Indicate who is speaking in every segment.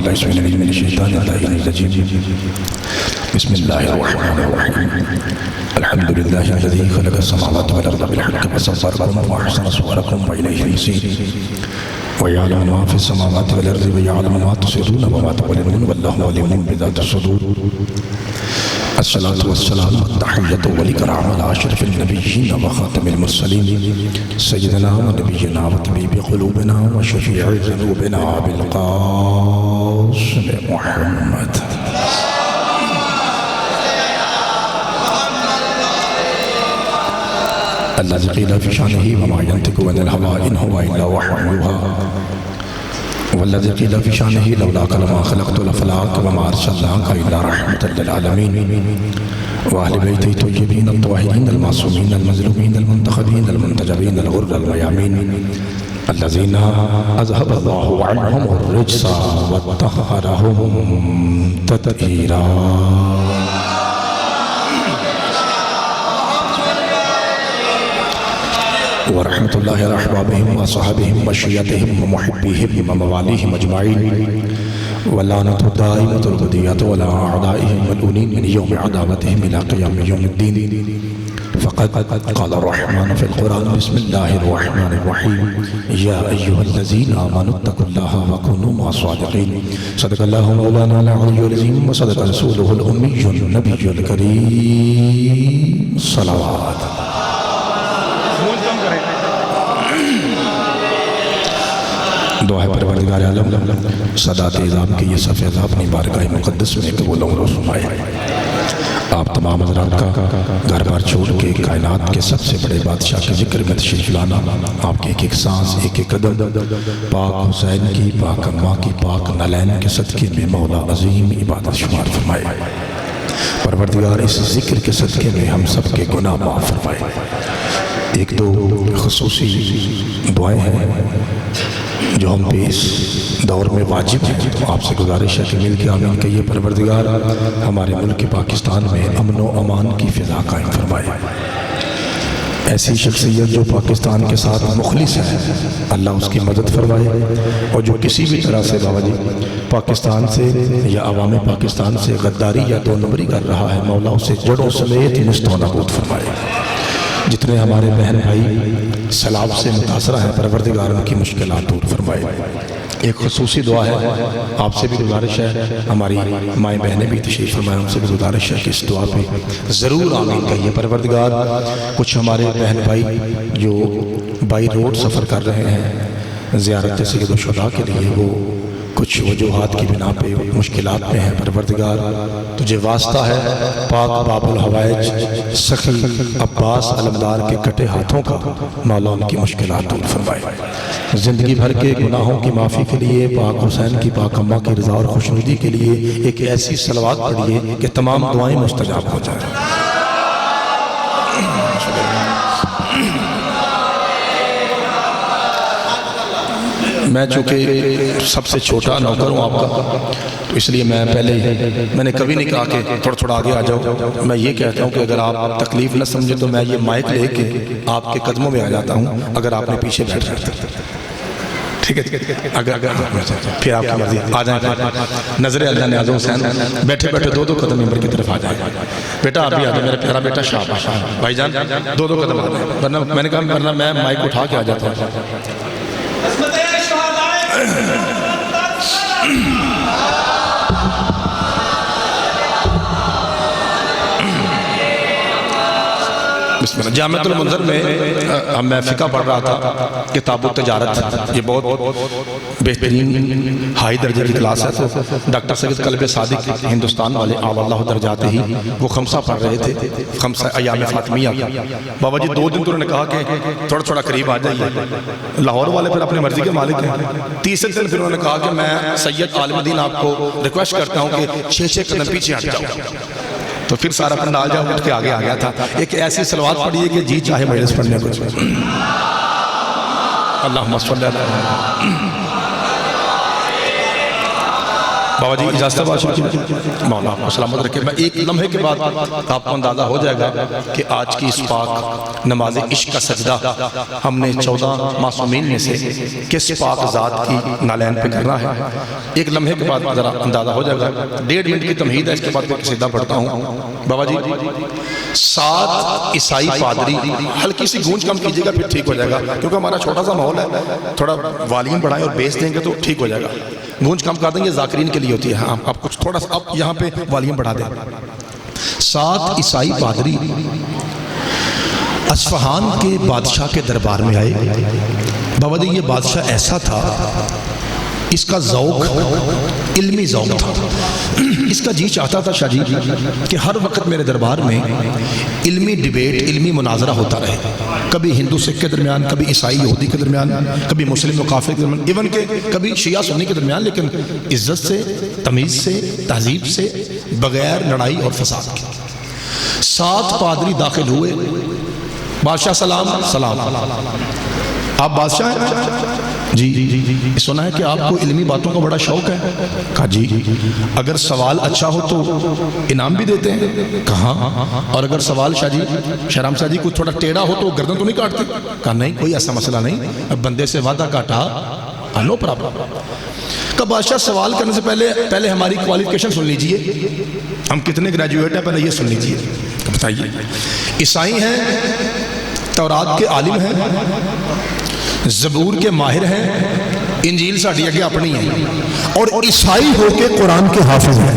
Speaker 1: بالله السميع العليم من الشيطان الرجيم. بسم الله الرحمن الرحيم. الحمد لله الذي خلق السماوات والأرض بالحق وصوركم وأحسن صوركم وإليه المصير. ويعلم ما في السماوات والأرض ويعلم ما تسرون وما تعلنون والله عليم بذات الصدور. الصلاة والسلام والتحية والإكرام على أشرف النبيين وخاتم المرسلين سيدنا ونبينا وطبيب قلوبنا وشفيع ذنوبنا بالقاسم محمد. الذي قيل في شأنه وما ينطق عن الهوى إن هو إلا وحي يوحى. والذي قيل في شأنه لولاك لما خلقت الأفلاك وما أرسلناك إلا رحمة للعالمين. وأهل بيته الطيبين الطاهرين المعصومين المظلومين المنتخبين المنتجبين الغر الميامين الذين أذهب الله عنهم الرجس وطهرهم تطهيرا. ورحمة الله على أحبابهم وصحابهم وشيعتهم ومحبيهم ومواليهم أجمعين. واللعنة الدائمة الأبدية على أعدائهم ملعونين من يوم عداوتهم إلى قيام يوم الدين. فقد قال الرحمن في القرآن بسم الله الرحمن الرحيم يا أيها الذين آمنوا اتقوا الله وكونوا مع الصادقين. صدق الله مولانا العلي العظيم وصدق رسوله الأمي النبي الكريم. صلوات. دعا ہے پروردگار عالم سادات اعظام کی یہ صفحہ اپنی بارگاہ مقدس میں قبول و فرمائے. آپ تمام حضرات کا گھر بار چھوڑ کے کائنات کے سب سے بڑے بادشاہ کے ذکر میں تشریف لانا، آپ کے ایک ایک سانس ایک ایک قدم پاک حسین کی پاک اماں کی پاک نالین کے صدقے میں مولا عظیم عبادت شمار فرمائے. پروردگار اس ذکر کے صدقے میں ہم سب کے گناہ معاف فرمائے. ایک دو خصوصی دعائیں ہیں جو ہم پہ اس دور میں واجب ہیں، تو آپ سے گزارش ہے کہ مل کے آمین کہیے. پروردگار ہمارے ملک پاکستان میں امن و امان کی فضا قائم فرمائے. ایسی شخصیت جو پاکستان کے ساتھ مخلص ہے اللہ اس کی مدد فرمائے، اور جو کسی بھی طرح سے باوجود پاکستان سے یا عوام پاکستان سے غداری یا دو نمبری کر رہا ہے مولا اسے جڑوں سمیت نست و نابود فرمائے. جتنے ہمارے بہن بھائی سیلاب سے متاثرہ ہیں پروردگار ان کی مشکلات دور فرمائے. ایک خصوصی دعا ہے آپ سے بھی گزارش ہے، ہماری مائیں بہنیں بھی تشریف فرمائیں، ان سے بھی گزارش ہے کہ اس دعا پہ ضرور آمین کہیے. پروردگار کچھ ہمارے بہن بھائی جو بائی روڈ سفر کر رہے ہیں زیارت سید الشہداء کے لیے، وہ کچھ وجوہات کی بنا پہ مشکلات میں ہیں. پروردگار تجھے واسطہ ہے پاک باب الحوائج سخی عباس علمدار کے کٹے ہاتھوں کا مولا ان کی مشکلات دور فرمائے. زندگی بھر کے گناہوں کی معافی کے لیے پاک حسین کی پاک اماں کی رضا اور خوشنودی کے لیے ایک ایسی صلوات پڑھیے کہ تمام دعائیں مستجاب ہو جائیں. میں چونکہ سب سے چھوٹا نوکر ہوں آپ کا، تو اس لیے میں نے کبھی نہیں کہا کہ تھوڑا تھوڑا آگے آ جاؤ. میں یہ کہتا ہوں کہ اگر آپ تکلیف نہ سمجھے تو میں یہ مائک لے کے آپ کے قدموں میں آ جاتا ہوں اگر آپ نے پیچھے بیٹھ جاتا. ٹھیک ہے اگر پھر آپ کی مرضی آ جائیں. نظر اللہ نیاز حسین بیٹھے بیٹھے دو قدم ممبر کی طرف آ جائیں. بیٹا آپ بھی آ جائیں، میرا پیارا بیٹا شاہ بھائی جان دو قدم آ جائیں، ورنہ میں نے کہا ورنہ میں مائک اٹھا کے آ جاتا ہوں. بسم اللہ. جامعۃ المنظر میں فقہ پڑھ رہا تھا کتاب التجارت، یہ بہت بہترین ہائی درجے کی کلاس ہے. تو ڈاکٹر سید قلب صادق ہندوستان والے آل اللہ درجاتے ہی وہ خمسہ پڑھ رہے تھے، خمسہ ایام فاطمیہ. بابا جی 2 دن تو انہوں نے کہا کہ تھوڑا تھوڑا قریب آ جائیے. لاہور والے پھر اپنی مرضی کے مالک ہیں. تیسرے دن پھر انہوں نے کہا کہ میں سید عالم دین آپ کو ریکویسٹ کرتا ہوں کہ 6 قدم پیچھے ہٹ جاؤ. تو پھر سارا پنڈال جاؤ اٹھ کے آگے آ گیا تھا. ایک ایسی صلوات پڑھیے کہ جی چاہے مجلس پڑھنے کو. اللہم صلی اللہ علیہ وسلم. بابا جی اجازت ہے بات مولا آپ کو سلامت رکھے. میں ایک لمحے کے بعد آپ کو اندازہ ہو جائے گا کہ آج کی اس پاک نماز عشق کا سجدہ ہم نے 14 معصومین میں سے کس پاک ذات کی نالین پہ کرنا ہے. ایک لمحے کے بعد ذرا اندازہ ہو جائے گا. 1.5 منٹ کی تمہید ہے, اس کے بعد پھر قصیدہ پڑھتا ہوں. بابا جی 7 عیسائی پادری, ہلکی سی گونج کم کیجئے گا پھر ٹھیک ہو جائے گا, کیونکہ ہمارا چھوٹا سا ماحول ہے, تھوڑا والیوم بڑھائیں اور بیس دیں گے تو ٹھیک ہو جائے گا. گونج کم کر دیں گے, ذاکرین کے لیے ہوتی ہے. ہاں آپ کچھ تھوڑا سا اب یہاں پہ والیوم بڑھا دیں. 7 عیسائی پادری اصفہان کے بادشاہ کے دربار میں آئے. بابا جی یہ بادشاہ ایسا تھا, اس کا ذوق علمی ذوق تھا. اس کا جی چاہتا تھا شاہ جی کہ ہر وقت میرے دربار میں علمی ڈیبیٹ, علمی مناظرہ ہوتا رہے. کبھی ہندو سکھ کے درمیان, کبھی عیسائی یہودی کے درمیان, کبھی مسلم و کافر کے درمیان, ایون کہ کبھی شیعہ سنی کے درمیان, لیکن عزت سے, تمیز سے, تہذیب سے, بغیر لڑائی اور فساد کے. 7 پادری داخل ہوئے. بادشاہ سلام. سلام. آپ بادشاہ ہیں؟ جی. سنا ہے کہ آپ کو علمی باتوں کا بڑا شوق ہے. کہا جی. اگر سوال اچھا ہو تو انعام بھی دیتے ہیں. کہا اور اگر سوال شاہ جی, شہرام شاہ جی کچھ تھوڑا ٹیڑھا ہو تو گردن تو نہیں کاٹتے؟ کہا نہیں, کوئی ایسا مسئلہ نہیں, اب بندے سے وعدہ کاٹا نو پرابلم. کہ بادشاہ سوال کرنے سے پہلے ہماری کوالیفیکیشن سن لیجئے, ہم کتنے گریجویٹ ہیں پہلے یہ سن لیجئے. بتائیے, عیسائی ہیں, تورات کے عالم ہیں, زبور کے ماہر ہیں, انجیل ساڑھی اگے اپنی ہیں, اور عیسائی ہو کے قرآن کے حافظ ہیں.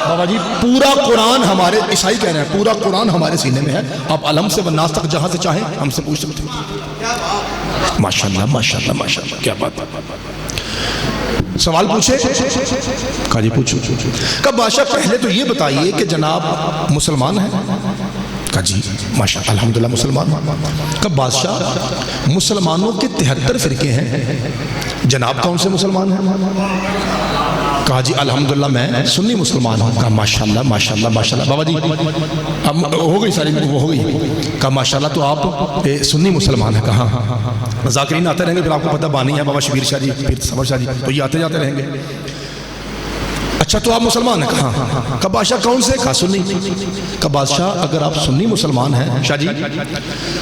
Speaker 1: بابا جی پورا قرآن ہمارے, عیسائی کہہ رہے ہیں پورا قرآن ہمارے سینے میں ہے. آپ علم سے والناس تک جہاں سے چاہیں ہم سے پوچھ سکتے ہیں. ماشاءاللہ ماشاءاللہ ماشاءاللہ, کیا بات. سوال پوچھے؟ کہا جی پوچھو. کہ بادشاہ پہلے تو یہ بتائیے کہ جناب مسلمان ہیں؟ کہا جی ماشاءاللہ الحمدللہ مسلمان. کہ بادشاہ مسلمانوں کے 73 فرقے ہیں, جناب کون سے مسلمان ہیں؟ کہا جی الحمدللہ میں سنی مسلمان ہوں. کہا ماشاءاللہ ماشاءاللہ ماشاءاللہ. بابا جی اب ہو گئی ساری, وہ ہو گئی. کہا ماشاءاللہ تو آپ سنی مسلمان ہیں. کہا ذاکرین آتے رہیں گے, پھر آپ کو پتہ بانی ہے بابا شبیر شاہ جی, پھر صبر شاہ جی, تو یہ آتے جاتے رہیں گے. اچھا تو آپ مسلمان ہیں؟ کہا. کہ بادشاہ کون سے؟ کہا سنی. کہ بادشاہ اگر آپ سنی مسلمان ہیں شاہ جی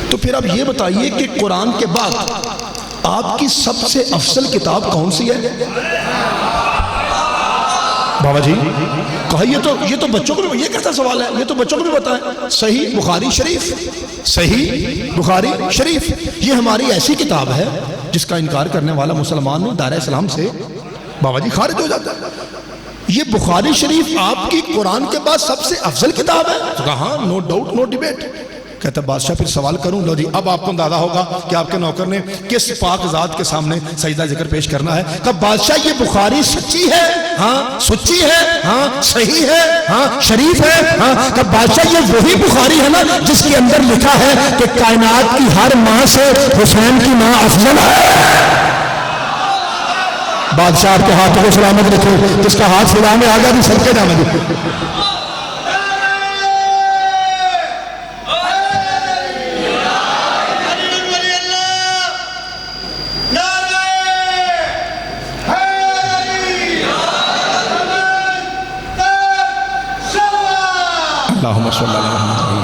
Speaker 1: تو پھر آپ یہ بتائیے کہ قرآن کے بعد آپ کی سب سے افضل کتاب کون سی ہے؟ بابا جی کہا یہ تو بچوں کو بھی, یہ کیسا سوال ہے, یہ تو بچوں کو بھی بتائیں. صحیح بخاری شریف, صحیح بخاری شریف, یہ ہماری ایسی کتاب ہے جس کا انکار کرنے والا مسلمان دائرہ اسلام سے بابا جی خارج ہو جاتا ہے. یہ بخاری شریف آپ کی قرآن کے بعد سب سے افضل کتاب ہے؟ تو کہا ہاں, نو ڈاؤٹ نو ڈیبیٹ. کہتا بادشاہ پھر سوال کروں. لو جی اب آپ کو اندازہ ہوگا کہ آپ کے نوکر نے کس پاک ذات کے سامنے سجدہ ذکر پیش کرنا ہے. کہ بادشاہ یہ بخاری سچی ہے؟ ہاں سچی ہے, ہاں صحیح ہے, ہاں شریف ہے, ہاں. کہ بادشاہ یہ وہی بخاری ہے نا جس کے اندر لکھا ہے کہ کائنات کی ہر ماں سے حسین کی ماں افضل ہے. بادشاہ آپ کے ہاتھوں کو سلامت رکھے, جس کا ہاتھ فضا میں آ گیا بھی سب کے نام ہے. اللہم صلی اللہ علیہ وسلم.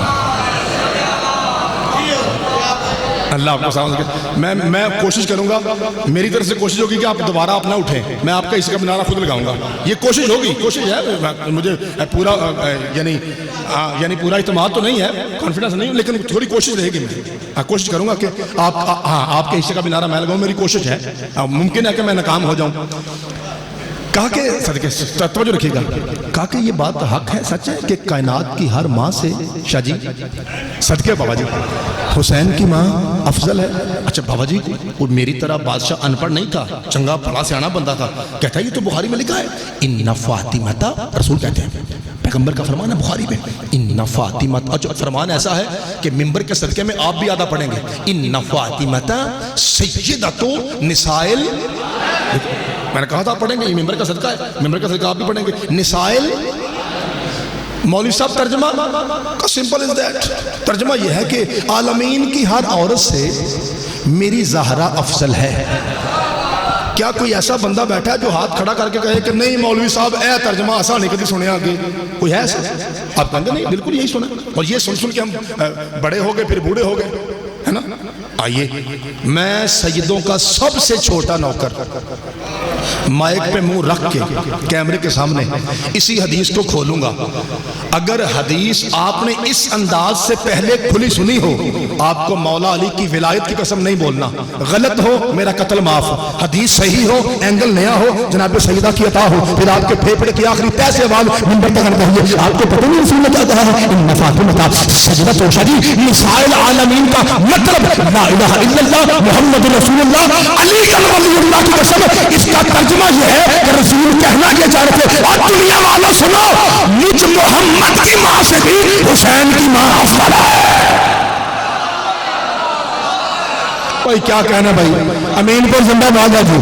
Speaker 1: اللہ آپ کو سلامت رکھے. میں کوشش کروں گا, میری طرف سے کوشش ہوگی کہ آپ دوبارہ آپ نہ اٹھیں, میں آپ کا اس کا منارہ خود لگاؤں گا. یہ کوشش ہوگی, کوشش ہے, مجھے پورا یعنی پورا اعتماد تو نہیں ہے, کانفیڈنس نہیں, لیکن تھوڑی کوشش رہے گی. میں کوشش کروں گا کہ آپ کے حصے کا منارہ میں لگاؤں, میری کوشش ہے. ممکن ہے کہ میں ناکام ہو جاؤں. کہا کہ صدقے توجہ رکھیے گا, کہا کہ یہ بات حق ہے, سچ ہے کہ کائنات کی ہر ماں سے شاہ جی صدقے بابا جی حسین کی ماں افضل ہے. اچھا بابا جی وہ میری طرح بادشاہ ان پڑھ نہیں تھا, چنگا بڑا سیانا بندہ تھا. کہتا ہے یہ تو بخاری میں لکھا ہے, ان فاطمہ, رسول کہتے ہیں, پیغمبر کا فرمان ہے بخاری میں, ان فاطمہ. اچھا فرمان ایسا ہے کہ ممبر کے صدقے میں آپ بھی آدھا پڑھیں گے, ان فاطمہ سیدۃ نسائل. میں نے کہا تھا آپ پڑھیں گے, یہ ممبر کا صدقہ ہے, ممبر کا صدقہ آپ بھی پڑھیں گے. نسائل, مولوی صاحب ترجمہ کا سمپل از دیٹ. ترجمہ یہ ہے کہ عالمین کی ہر عورت سے میری زہرا افضل ہے. کیا کوئی ایسا بندہ بیٹھا ہے جو ہاتھ کھڑا کر کے کہے کہ نہیں مولوی صاحب اے ترجمہ ایسا نہیں کبھی سنے آگے؟ کوئی ہے ایسا؟ آپ کہیں گے نہیں بالکل یہی سنا، اور یہ سن کے ہم بڑے ہو گئے پھر بوڑھے ہو گئے، ہے نا؟ آئیے میں سیدوں کا سب سے چھوٹا نوکر مائک پہ منہ رکھ کے کیمرے کے سامنے اسی حدیث کو کھولوں گا۔ اگر حدیث آپ نے اس انداز سے پہلے کھلی سنی ہو، آپ کو مولا علی کی ولایت کی قسم نہیں بولنا، غلط ہو میرا قتل معاف، حدیث صحیح ہو، اینگل نیا ہو، جناب سیدہ کی عطا ہو، پھر آپ کے پھیپھڑے کی آخری پیسے آواز منبر تک رہیے۔ آپ کو پتہ نہیں رسول نے کیا کہا ہے؟ ان فاطمہ سجدۃ شدید نساء العالمین کا مطلب لا الہ الا اللہ محمد رسول اللہ علی کا ولی اللہ کی قسم۔ اس کا ترجمہ یہ ہے کہ رسول کہنا یہ چاہ رہے تھے اور دنیا والوں سنو، مجھ محمد کی ماں سے بھی حسین کی ماں افضل ہے۔ بھائی کیا کہنا بھائی، امین پر زندہ باد ہے جی،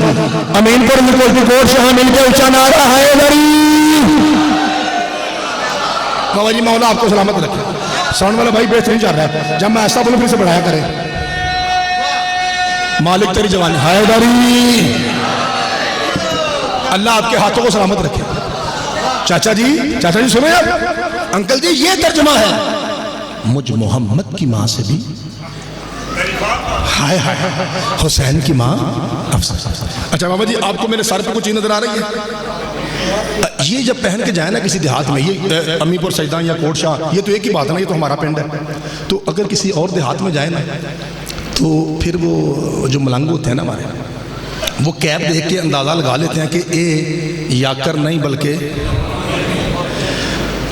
Speaker 1: امین پر نکل کوٹ شاہ مل کے اونچا نعرہ ہے لڑی۔ بابا جی مولا آپ کو سلامت رکھے۔ ساؤنڈ والا بھائی بہترین چل رہا ہے، جب میں ایسا بولوں پھر سے بڑھایا کریں۔ مالک تیری جوانی حیدری، اللہ آپ کے ہاتھوں کو سلامت رکھے۔ چاچا جی سنیں آپ، انکل جی یہ ترجمہ ہے مجھ محمد کی ماں سے بھی حسین کی ماں افضل۔ اچھا بابا جی آپ کو میرے سر پہ کچھ چیز نظر آ رہی ہے؟ یہ جب پہن کے جائیں نا کسی دیہات میں، یہ امی پور سجدہ یا کوٹ شاہ، یہ تو ایک ہی بات ہے نا، یہ تو ہمارا پنڈ ہے۔ تو اگر کسی اور دیہات میں جائیں نا تو پھر وہ جو ملنگ ہوتے ہیں نا ہمارے، وہ کیپ دیکھ کے اندازہ لگا لیتے ہیں کہ اے یاکر نہیں بلکہ،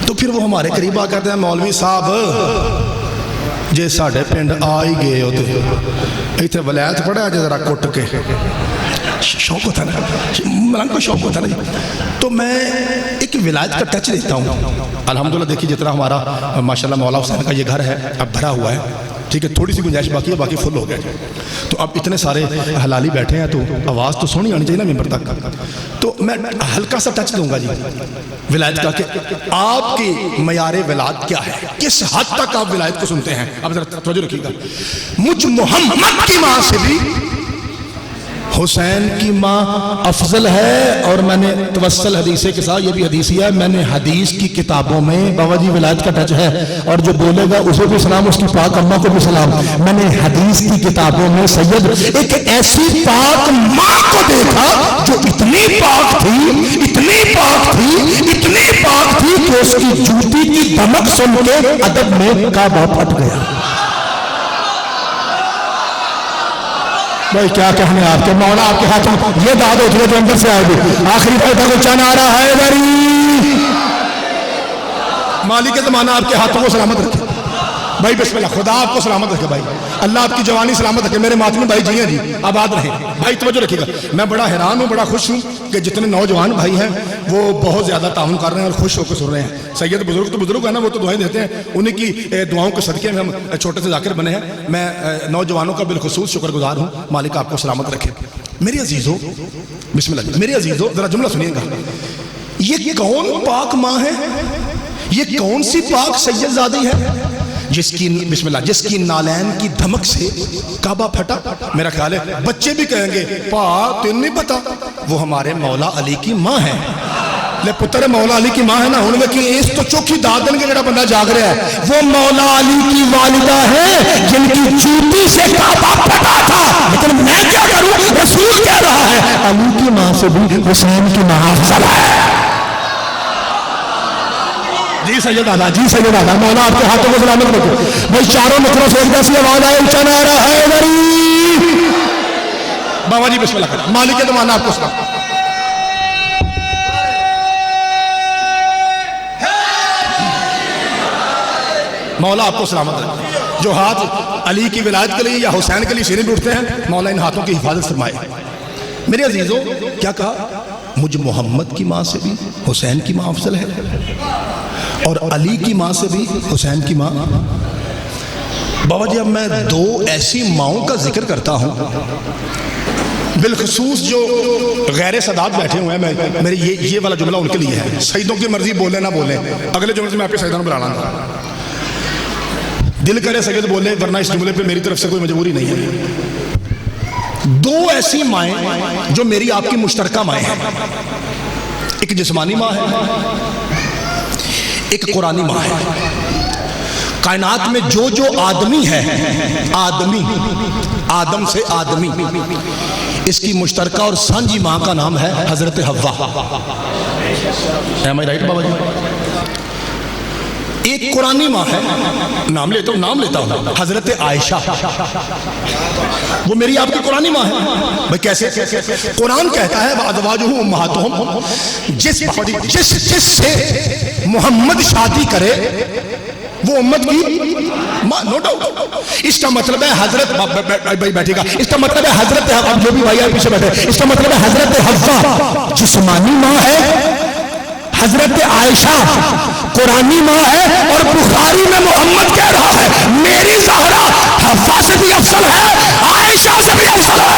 Speaker 1: تو پھر وہ ہمارے قریب آ کہتے ہیں مولوی صاحب جے ساڑھے پنڈ آ ہی گئے ہوتے ایتھے ولایت پڑھا جے ذرا کٹ کے، شوق ہوتا ہے نا ملنگ کو، شوق ہوتا ہے نا۔ تو میں ایک ولایت کا ٹچ دیتا ہوں۔ الحمدللہ دیکھیے جتنا ہمارا ماشاءاللہ مولا حسین کا یہ گھر ہے اب بھرا ہوا ہے، ٹھیک ہے، تھوڑی سی گنجائش باقی ہے، باقی فل ہو گیا۔ تو اب اتنے سارے حلالی بیٹھے ہیں تو آواز تو سونی آنی چاہیے نا ممبر تک، تو میں ہلکا سا ٹچ دوں گا جی ولایت کا، کہ آپ کی معیار ولایت کیا ہے، کس حد تک آپ ولایت کو سنتے ہیں۔ اب ذرا توجہ رکھیے گا، مجھ محمد کی ماں سے بھی حسین کی ماں افضل ہے۔ اور میں نے توسل حدیثے کے ساتھ، یہ بھی حدیثی ہے، میں نے حدیث کی کتابوں میں، بابا جی ولایت کا ٹچ ہے، اور جو بولے گا اسے بھی سلام، اس کی پاک اماں کو بھی سلام۔ میں نے حدیث کی کتابوں میں سید ایک ایسی پاک ماں کو دیکھا جو اتنی پاک تھی، اتنی پاک تھی، اتنی پاک تھی کہ اس کی جوتی کی دمک سن کے ادب میں کعبہ پھٹ گیا۔ بھائی کیا کہنے آپ کے، مولا آپ کے ہاتھوں یہ داد ہوتی ہے جو اندر سے آئے گی۔ آخری پھر تک اونچا نعرہ حیدری، مالک زمانہ آپ کے ہاتھوں کو سلامت رکھے۔ بھائی بسم اللہ، خدا آپ کو سلامت رکھے بھائی، اللہ آپ کی جوانی سلامت رکھے۔ میرے ماتمی بھائی جی ہیں جی، آباد رہیں بھائی، توجہ رکھیے گا۔ میں بڑا حیران ہوں، بڑا خوش ہوں کہ جتنے نوجوان بھائی ہیں وہ بہت زیادہ تعاون کر رہے ہیں اور خوش ہو کے سن رہے ہیں۔ سید بزرگ تو بزرگ ہے نا، وہ تو دعائیں دیتے ہیں، انہیں کی دعاؤں کے صدقے میں ہم چھوٹے سے ذاکر بنے ہیں۔ میں نوجوانوں کا بالخصوص شکر گزار ہوں، مالک آپ کو سلامت رکھے۔ میرے عزیزو بسم اللہ، میرے عزیزو ذرا جملہ سنیے گا، یہ کون پاک ماں ہے، یہ کون سی پاک سید زادی ہے جس کی بسم اللہ جس کی نالین کی دھمک سے کعبہ پھٹا؟ میرا خیال ہے بچے بھی کہیں گے پا تین نہیں پتا، وہ ہمارے مولا علی کی ماں ہے۔ لے پتر مولا علی کی ماں ہے نا، ہوں گے کہ اس تو چوکھی داد دن کے جڑا بندہ جاگ رہا ہے، وہ مولا علی کی والدہ ہے جن کی جوتی سے کعبہ پھٹا تھا۔ لیکن میں کیا کروں، رسول کہہ رہا ہے علی کی ماں سے بھی حسین کی ماں افضل ہے۔ جی سید دادا، جی سید دادا، مولا آپ کے ہاتھوں کو سلامت رکھو بھائی۔ چاروں مکروں سے ایک جیسی آواز آئے، اونچا نعرہ حیدری۔ بابا جی بسم اللہ کریں، مالک زمانہ آپ کو سلام۔ مولا آپ کو سلامت رکھے۔ جو ہاتھ علی کی ولایت کے لیے یا حسین کے لیے سینے بھی اٹھتے ہیں، مولا ان ہاتھوں کی حفاظت فرمائے۔ میرے عزیزوں کیا کہا، مجھ محمد کی ماں سے بھی حسین کی ماں افضل ہے، اور علی کی ماں سے بھی حسین کی ماں۔ بابا جی اب میں دو ایسی ماؤں کا ذکر کرتا ہوں، بالخصوص جو غیر سادات بیٹھے ہوئے ہیں، میرے یہ والا جملہ ان کے لیے ہے۔ سیدوں کی مرضی بولے نہ بولے، اگلے جملے سے میں آپ کے سیدوں کو بلانا تھا، دل کرے سید بولے، ورنہ اس جملے پہ میری طرف سے کوئی مجبوری نہیں ہے۔ دو ایسی مائیں جو میری آپ کی مشترکہ مائیں ہیں، ایک جسمانی ماں ہے، ایک قرآنی ماں ہے۔ کائنات میں جو جو آدمی ہے، آدمی، آدم سے آدمی، اس کی مشترکہ اور سانجھی ماں کا نام ہے حضرت حوا۔ Am I right بابا جی؟ ایک قرآنی ماں ہے، نام لیتا ہوں حضرت عائشہ، وہ میری آپ کی قرآنی ماں ہے۔ بھئی کیسے؟ قرآن کہتا ہے وَأَزْوَاجُهُ أُمَّهَاتُهُمْ، جس سے محمد شادی کرے وہ امت کی ماں، نو ڈاؤٹ۔ اس کا مطلب ہے حضرت بھائی بیٹھے گا، اس کا مطلب ہے حضرت، اب جو بھی بھائی آپ پیچھے بیٹھے، اس کا مطلب ہے حضرت حوا جسمانی ماں ہے، حضرت عائشہ قرآنی ماں ہے، اور بخاری میں محمد کہہ رہا ہے میری زہرا حوا سے بھی افضل ہے، عائشہ سے بھی افضل ہے۔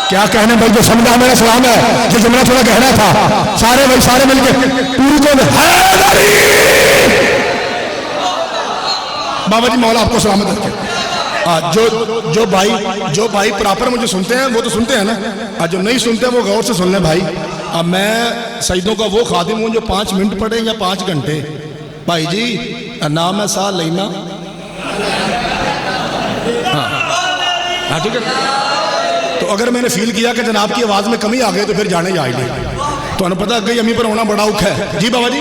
Speaker 1: کیا کہنے بھائی، جو سمجھا میرا سلام ہے، جو جملہ تھوڑا گہرا تھا، سارے بھائی سارے مل کے پوری کو حیدری۔ بابا جی مولا آپ کو سلامت رکھے۔ جو بھائی پراپر مجھے سنتے ہیں وہ تو سنتے ہیں نا، جو نہیں سنتے ہیں وہ غور سے سن لیں بھائی۔ اب میں سیدوں کا وہ خادم ہوں جو 5 منٹ پڑھے یا 5 گھنٹے۔ بھائی جی نام ہے سا لینا، ہاں ٹھیک ہے۔ تو اگر میں نے فیل کیا کہ جناب کی آواز میں کمی آ گئی تو پھر جانے جائے گی، تو انہیں پتا گئی امی پر ہونا بڑا اوکھ ہے۔ جی بابا جی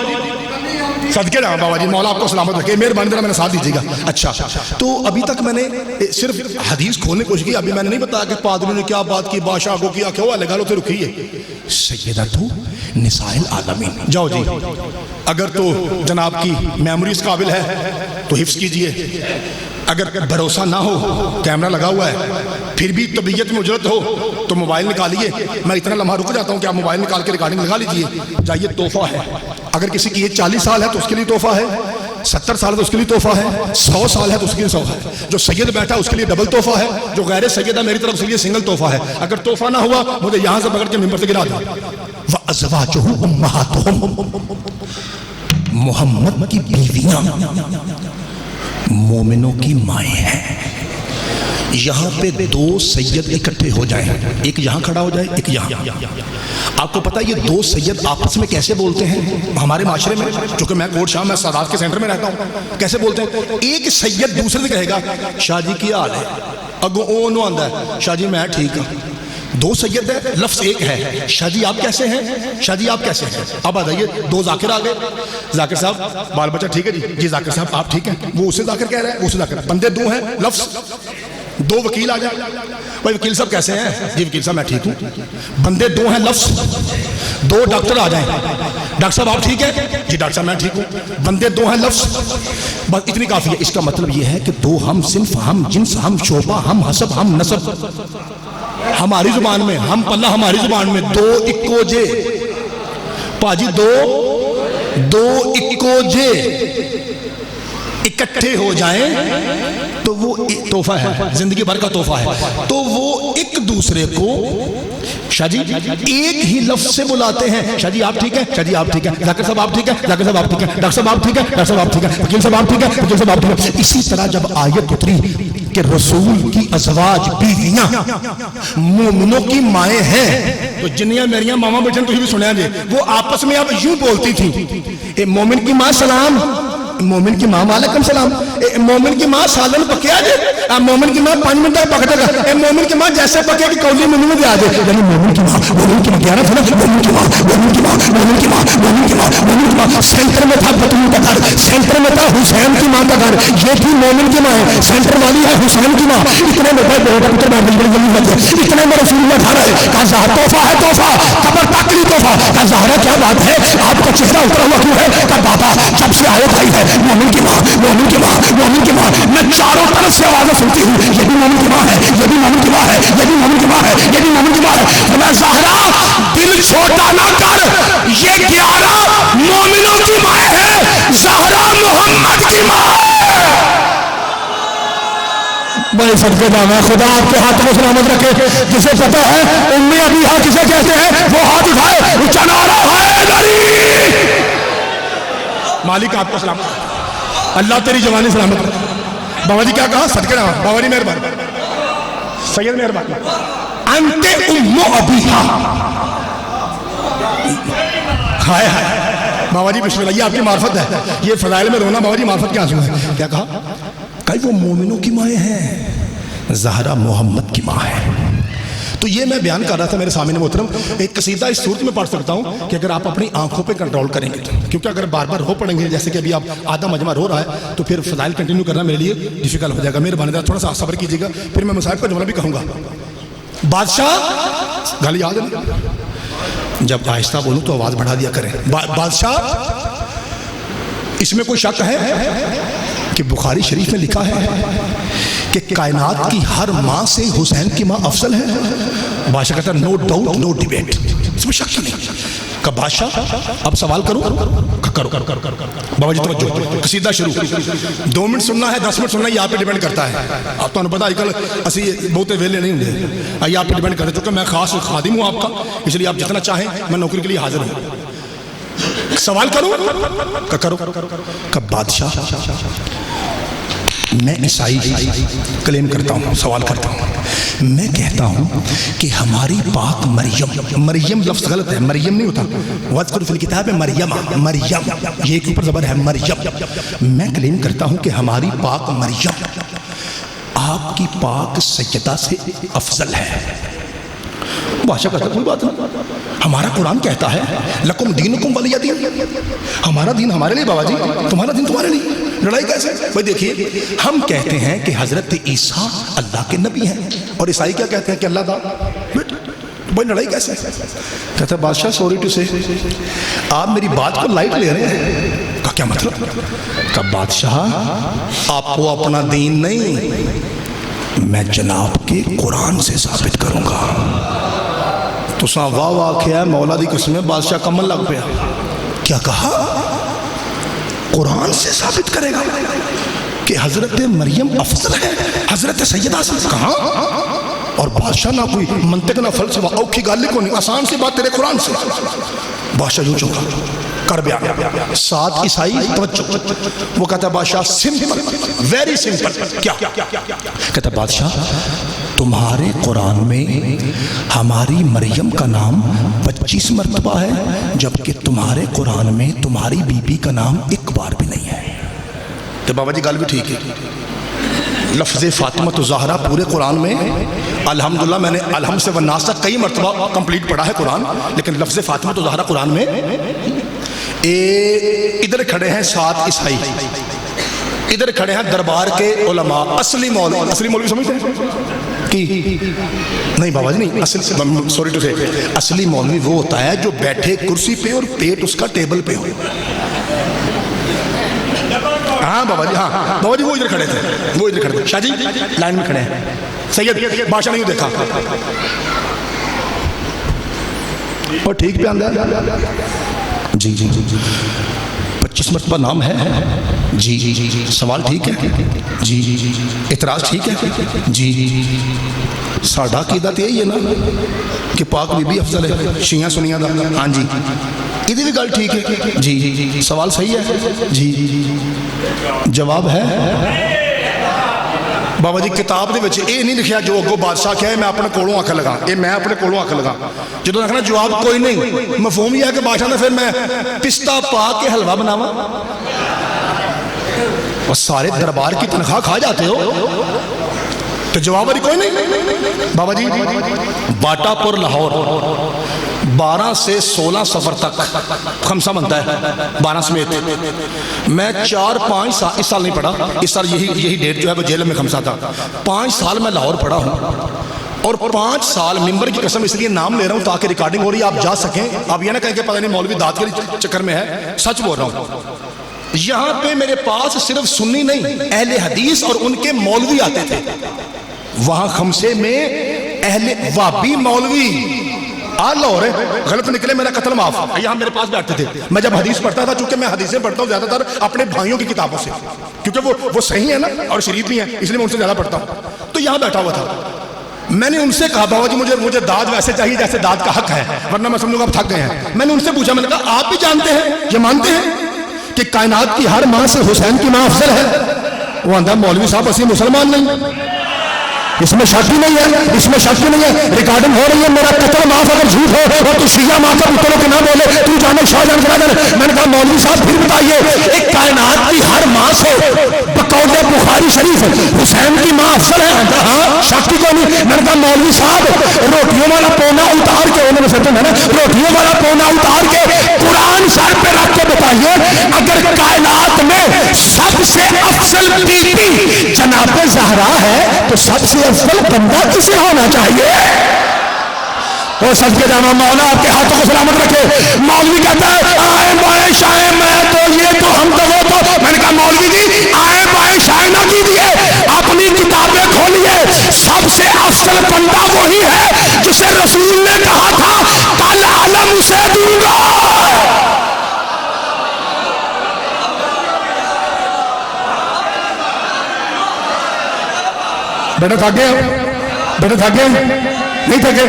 Speaker 1: صدقے جاؤں بابا جی، مولا آپ کو سلامت رکھے، مہربانی ذرا میرا ساتھ دیجیے گا۔ اچھا تو ابھی تک میں نے صرف حدیث کھولنے کی کوشش کی، ابھی میں نے نہیں بتایا کہ پادریوں نے کیا بات کی، بادشاہ کو کیا، کیا ہوا، لگا لو تو رکھیے۔ سیدتو نساء العالمین، جاؤ جی، اگر تو جناب کی میموری اس قابل ہے تو حفظ کیجئے، اگر بھروسہ نہ ہو، کیمرہ لگا ہوا ہے، پھر بھی طبیعت میں اجرت ہو تو موبائل نکالیے۔ میں اتنا لمحہ رک جاتا ہوں کہ آپ موبائل نکال کے ریکارڈنگ لگا لیجئے، جائیے تحفہ ہے۔ اگر کسی کی ایج 40 سال ہے تو اس کے لیے تحفہ ہے، 70 سال ہے تو اس کے لیے تحفہ ہے، 100 سال ہے تو اس کے لیے تحفہ ہے، جو سید بیٹھا اس کے لیے ڈبل تحفہ ہے، جو غیر سید ہے میری طرف سے لیے سنگل تحفہ ہے۔ اگر تحفہ نہ ہوا مجھے یہاں سے پکڑ کے ممبر سے گرا دیں۔ وَأَزْوَاجُهُ أُمَّهَاتُهُمْ، محمد کی بیویاں مومنوں کی مائیں ہیں۔ یہاں پہ دو سید اکٹھے ہو جائیں، ایک یہاں کھڑا ہو جائے، ایک یہاں۔ آپ کو پتا یہ دو سید آپس میں کیسے بولتے ہیں ہمارے معاشرے میں؟ چونکہ میں کوٹ شاہ، میں سادات کے سینٹر میں رہتا ہوں، کیسے بولتے ہیں؟ ایک سید دوسرے سے کہے گا شاہ جی کی حال ہے، اگو اونو آندہ ہے شاہ جی میں ٹھیک ہوں۔ دو سید ہے، لفظ ایک ہے، شاہ جی آپ کیسے ہیں، شاہ جی آپ کیسے ہیں۔ اب آ جائیے، دو ذاکر آ گئے، ذاکر صاحب بال بچہ ٹھیک ہے جی ذاکر صاحب آپ ٹھیک ہیں، وہ اسے ذاکر کہہ رہا ہے، وہ اسے ذاکر، بندے دو ہیں، لفظ دو۔ وکیل آ جائے، بھائی وکیل صاحب کیسے ہیں، جی وکیل صاحب میں ٹھیک ہوں، بندے دو ہیں، لفظ دو۔ ڈاکٹر آ جائیں، ڈاکٹر صاحب آپ ٹھیک ہیں، جی ڈاکٹر صاحب میں ٹھیک ہوں، بندے دو ہیں، لفظ بس اتنی کافی ہے۔ اس کا مطلب یہ ہے کہ دو ہم صنف، ہم جنس، ہم شعبہ، ہم حسب، ہم نسب، ہماری زبان میں ہم پلہ، ہماری زبان میں دو اکو جے، پاجی دو اکو جے اکٹھے ہو جائیں تو وہ تحفہ ہے، زندگی بھر کا تحفہ ہے۔ تو وہ ایک دوسرے کو شاہ جی ایک ہی لفظ سے بلاتے ہیں، شاہ جی آپ ٹھیک ہے، شاہ جی آپ ٹھیک ہے، ذاکر صاحب آپ ٹھیک ہے، ذاکر صاحب آپ ٹھیک ہے، ڈاکٹر صاحب آپ ٹھیک ہے، ڈاکٹر صاحب آپ ٹھیک ہے، وکیل صاحب آپ ٹھیک ہے، وکیل صاحب آپ ٹھیک ہے۔ اسی طرح جب آیت اتری کہ رسول کی ازواج بیویاں مومنوں کی مائیں ہیں، تو جنیاں میریاں ماما بیٹھن تو ہی بھی سنیا جے، وہ آپس میں اب یوں بولتی تھی، اے مومن کی ماں سلام، مومن کی ماں وعلیکم سلام، مومن کی ماں سالن پکیا جے، مومن کی ماں 5 منٹ پک جائے گا، مومن کی ماں جیسے پکے کہ کولی منہ میں دے آ جائے، یعنی مومن کی ماں گیارہ تھا نا، مومن کی ماں، مومن کی ماں، مومن کی ماں، مومن کی ماں، مومن کی ماں۔ سینٹر میں تھا بطول کا گھر، سینٹر میں تھا حسین کی ماں کا گھر، یہ تھی مومن کی ماں، سینٹر والی ہے حسین کی ماں۔ اتنے میں بہت پتر میں اتنے میں رسول اللہ کھا رہے، کہا زہر تحفہ ہے، تحفہ قبر تک لی تحفہ، کہا زہرا کیا بات ہے، آپ کا چہرہ اترا ہوا کیوں ہے، کہا بابا جب سے آئے بھائی ہے مومن کی ماں، مومن کی ماں، مومن کی ماں، میں چاروں طرف سے آوازیں سنتی ہوں، یہ بھی مومن کی ماں ہے، یہ بھی مومن کی ماں ہے، یہ بھی مومن کی ماں ہے، یہ بھی مومن کی ماں ہے۔ میں زہرا دل چھوٹا نہ کر، یہ 11 مومنوں کی ماں ہے، زہرا محمد کی ماں ہے۔ بڑے صدقے جانا، خدا آپ کے ہاتھ کو سلامت رکھے۔ جسے پتہ ہے امی ابھی ہاتھ کسے کہتے ہیں وہ ہاتھ اٹھائے، اونچا نعرہ حیدری۔ مالک آپ کو سلامت، اللہ تیری جوانی سلامت رکھے۔ بابا جی کیا کہا؟ صدقے نہ بابا جی مہربان، سید مہربان، انت ام ابیہا، ہائے ہائے بابا جی بسم اللہ، یہ آپ کی معرفت ہے، یہ فضائل میں رونا بابا جی معرفت کے آنسو ہے. کیا کہا؟ کہ وہ مومنوں کی مائیں ہیں، زہرا محمد کی ماں ہے. تو یہ میں بیان کر رہا تھا میرے سامنے محترم. ایک قصیدہ اس صورت میں پڑھ سکتا ہوں کہ اگر آپ اپنی آنکھوں پہ کنٹرول کریں گے، کیونکہ اگر بار بار رو پڑیں گے جیسے کہ ابھی آپ آدھا مجمع رو رہا ہے تو پھر فضائل کنٹینیو کرنا میرے لیے ڈیفیکلٹ ہو جائے گا. مہربانی تھوڑا سا صبر کیجیے گا، پھر میں مصاحب کا جملہ بھی کہوں گا. بادشاہ، گل یاد ہے، جب آہستہ بولوں تو آواز بڑھا دیا کریں. بادشاہ، اس میں کوئی شک ہے کہ بخاری شریف میں لکھا ہے کہ کائنات کی ہر ماں سے حسین کی ماں افضل ہے؟ بادشاہ کہتا ہے نو ڈاؤٹ نو ڈیبیٹ، اس میں شک نہیں. کہ بادشاہ اب سوال کروں؟ کرو. بابا جی توجہ، قصیدہ شروع. 2 منٹ سننا ہے 10 منٹ سننا ہے، یہ آپ پہ ڈیپینڈ کرتا ہے. آپ تو پتا آج کل اسی بہتے ویلے نہیں ہوں، یہ آپ پہ ڈیپینڈ کرتا ہے. چونکہ میں خاص خادم ہوں آپ کا، اس لیے آپ جتنا چاہیں میں نوکری کے لیے حاضر ہوں. سوال کروں؟ کرو. کہ بادشاہ میں عیسائی کلیم کرتا ہوں، سوال کرتا ہوں، میں کہتا ہوں کہ ہماری پاک مریم لفظ غلط ہے، مریم نہیں ہوتا، وَاذْكُرْ فِي الْكِتَابِ مریم، یہ ایک اوپر زبر ہے مریم. میں کلیم کرتا ہوں کہ ہماری پاک مریم آپ کی پاک سیدہ سے افضل ہے. بادشاہ کہتا کوئی بات نہیں، ہمارا قرآن کہتا ہے لکم دینکم ولی دین، ہمارا دین ہمارے لیے بابا جی، تمہارا دین تمہارے لیے. لڑائی کیسے؟ بھائی دیکھیے، ہم کہتے ہیں کہ حضرت عیسیٰ اللہ کے نبی ہیں، اور عیسائی کیا کہتے ہیں کہ اللہ دا بیٹا. بھائی لڑائی کیسے؟ کہتا ہے بادشاہ سوری ٹو سے آپ میری بات کو لائٹ لے رہے ہیں. کا کیا مطلب؟ کہ بادشاہ آپ کو اپنا دین نہیں، میں جناب کے قرآن سے ثابت کروں گا. تو ساں واہ واہ کیا مولا دی قسم، بادشاہ کمل لگ پیا. کیا کہا؟ قرآن سے ثابت کرے گا کہ حضرت مریم افضل ہے حضرت سیدہ سے. کہاں؟ اور بادشاہ نہ کوئی منطق نہ فلسفہ، اوکھی گالی کو نہیں، آسان سی بات تیرے قرآن سے. بادشاہ یوں چکا کر بیان. 7 عیسائی توجہ، وہ کہتا ہے بادشاہ سمپل، ویری سمپل. کیا کہتا ہے بادشاہ تمہارے قرآن میں ہماری مریم کا نام 25 مرتبہ ہے، جبکہ تمہارے قرآن میں تمہاری بی بی کا نام ایک بار بھی نہیں ہے. تو بابا جی گل بھی ٹھیک ہے. لفظ فاطمہ الزہرا پورے قرآن میں الحمدللہ میں نے الحمد سے والناس تک کئی مرتبہ کمپلیٹ پڑھا ہے قرآن، لیکن لفظ فاطمہ الزہرا قرآن میں ادھر کھڑے ہیں 7 عیسائی، ادھر کھڑے ہیں دربار کے علماء. اصلی مولوی سمجھتے ہیں کی نہیں بابا جی نہیں، سوری ٹو سے اصلی مولوی وہ ہوتا ہے جو بیٹھے کرسی پہ اور پیٹ اس کا ٹیبل پہ ہو. ہاں بابا جی، ہاں بابا جی وہ ادھر کھڑے تھے، شاہ جی لائن میں کھڑے ہیں. سید بادشاہ نہیں دیکھا اور ٹھیک پہ اندر جی 25 مرتبہ نام ہے جی. سوال ٹھیک ہے جی. اعتراض ٹھیک ہے جی. ساڈا عقیدہ تو یہی ہے نا کہ پاک بی بی افضل ہے شیعہ سنیاں دا. ہاں جی یہ بھی گل ٹھیک ہے جی. سوال صحیح ہے جی. جواب ہے بابا جی کتاب دے وچ یہ نہیں لکھیا جو اگوں بادشاہ کہے میں اپنے کولوں آکھ لگا، یہ میں اپنے کولوں آکھ لگا. جدوں آکھنا جواب کوئی نہیں، مفہوم یہ ہے کہ بادشاہ نے پھر میں پستہ پا کے حلوہ بناواں. اور سارے دربار کی تنخواہ کھا جاتے ہو تو جواب والی کوئی نہیں. بابا جی باٹا پور لاہور 12 سے 16 سفر تک خمسہ بنتا ہے 12 سمیت. میں 4-5 سال، اس سال نہیں پڑھا، اس سال یہی ڈیٹ جو ہے وہ جیل میں خمسہ تھا. 5 سال میں لاہور پڑھا ہوں، اور 5 سال ممبر کی قسم اس لیے نام لے رہا ہوں تاکہ ریکارڈنگ ہو رہی ہے آپ جا سکیں. آپ یہ نہ کہیں کہ پتہ نہیں مولوی داد کے چکر میں ہے، سچ بول رہا ہوں. یہاں پہ میرے پاس صرف سنی نہیں اہل حدیث اور ان کے مولوی آتے تھے. وہاں خمسے میں اہل وابی مولوی لاہور ہے، غلط نکلے میرا قتل معاف، یہاں میرے پاس بیٹھتے تھے. میں جب حدیث پڑھتا تھا، چونکہ میں حدیثیں پڑھتا ہوں زیادہ تر اپنے بھائیوں کی کتابوں سے، کیونکہ وہ صحیح ہے نا اور شریف بھی ہیں، اس لیے میں ان سے زیادہ پڑھتا ہوں. تو یہاں بیٹھا ہوا تھا، میں نے ان سے کہا بابا جی مجھے داد ویسے چاہیے جیسے داد کا حق ہے، ورنہ میں سمجھوں گا آپ تھک گئے ہیں. میں نے ان سے پوچھا، میں نے کہا آپ بھی جانتے ہیں، یہ مانتے ہیں کہ کائنات کی ہر ماں سے حسین کی ماں افضل ہے؟ وہ آتا مولوی صاحب اسی مسلمان نہیں، اس میں شک ہی نہیں ہے، اس میں شک ہی نہیں ہے، ریکارڈنگ ہو رہی ہے، میرا قتل معاف اگر جھوٹ ہو اور تو شیعہ ماں کا پتروں کے نہ بولے، تو جانے شاہ جان کے نہ. میں نے کہا مولوی صاحب پھر بتائیے، ایک کائنات کی ہر ماں سے بقول بخاری شریف حسین کی ماں افضل ہے؟ ہاں شک کی کوئی نہیں. میں نے کہا مولوی صاحب روٹیوں والا پونا اتار کے، انہوں نے سچ میں نا روٹیوں والا پونا اتار کے قرآن سر پہ رکھ کے بتائیے، اگر کائنات میں سب سے افضل بی بی جناب زہرا ہے تو سب سے افضل بندہ کسے ہونا چاہیے؟ وہ سب کے جانا مولا آپ کے ہاتھوں کو سلامت رکھے. مولوی کہتا ہے آئے بائے شائے میں تو یہ تو ہم تو وہ تو. میں نے کہا مولوی جی آئے بائے شائے نہ کیجیے، اپنی کتابیں کھولیے. سب سے افضل بندہ وہی ہے جسے رسول نے کہا تھا کل علم اسے دوں گا. بیٹا تھک گئے؟ بیٹا تھک گئے؟ نہیں تھکے؟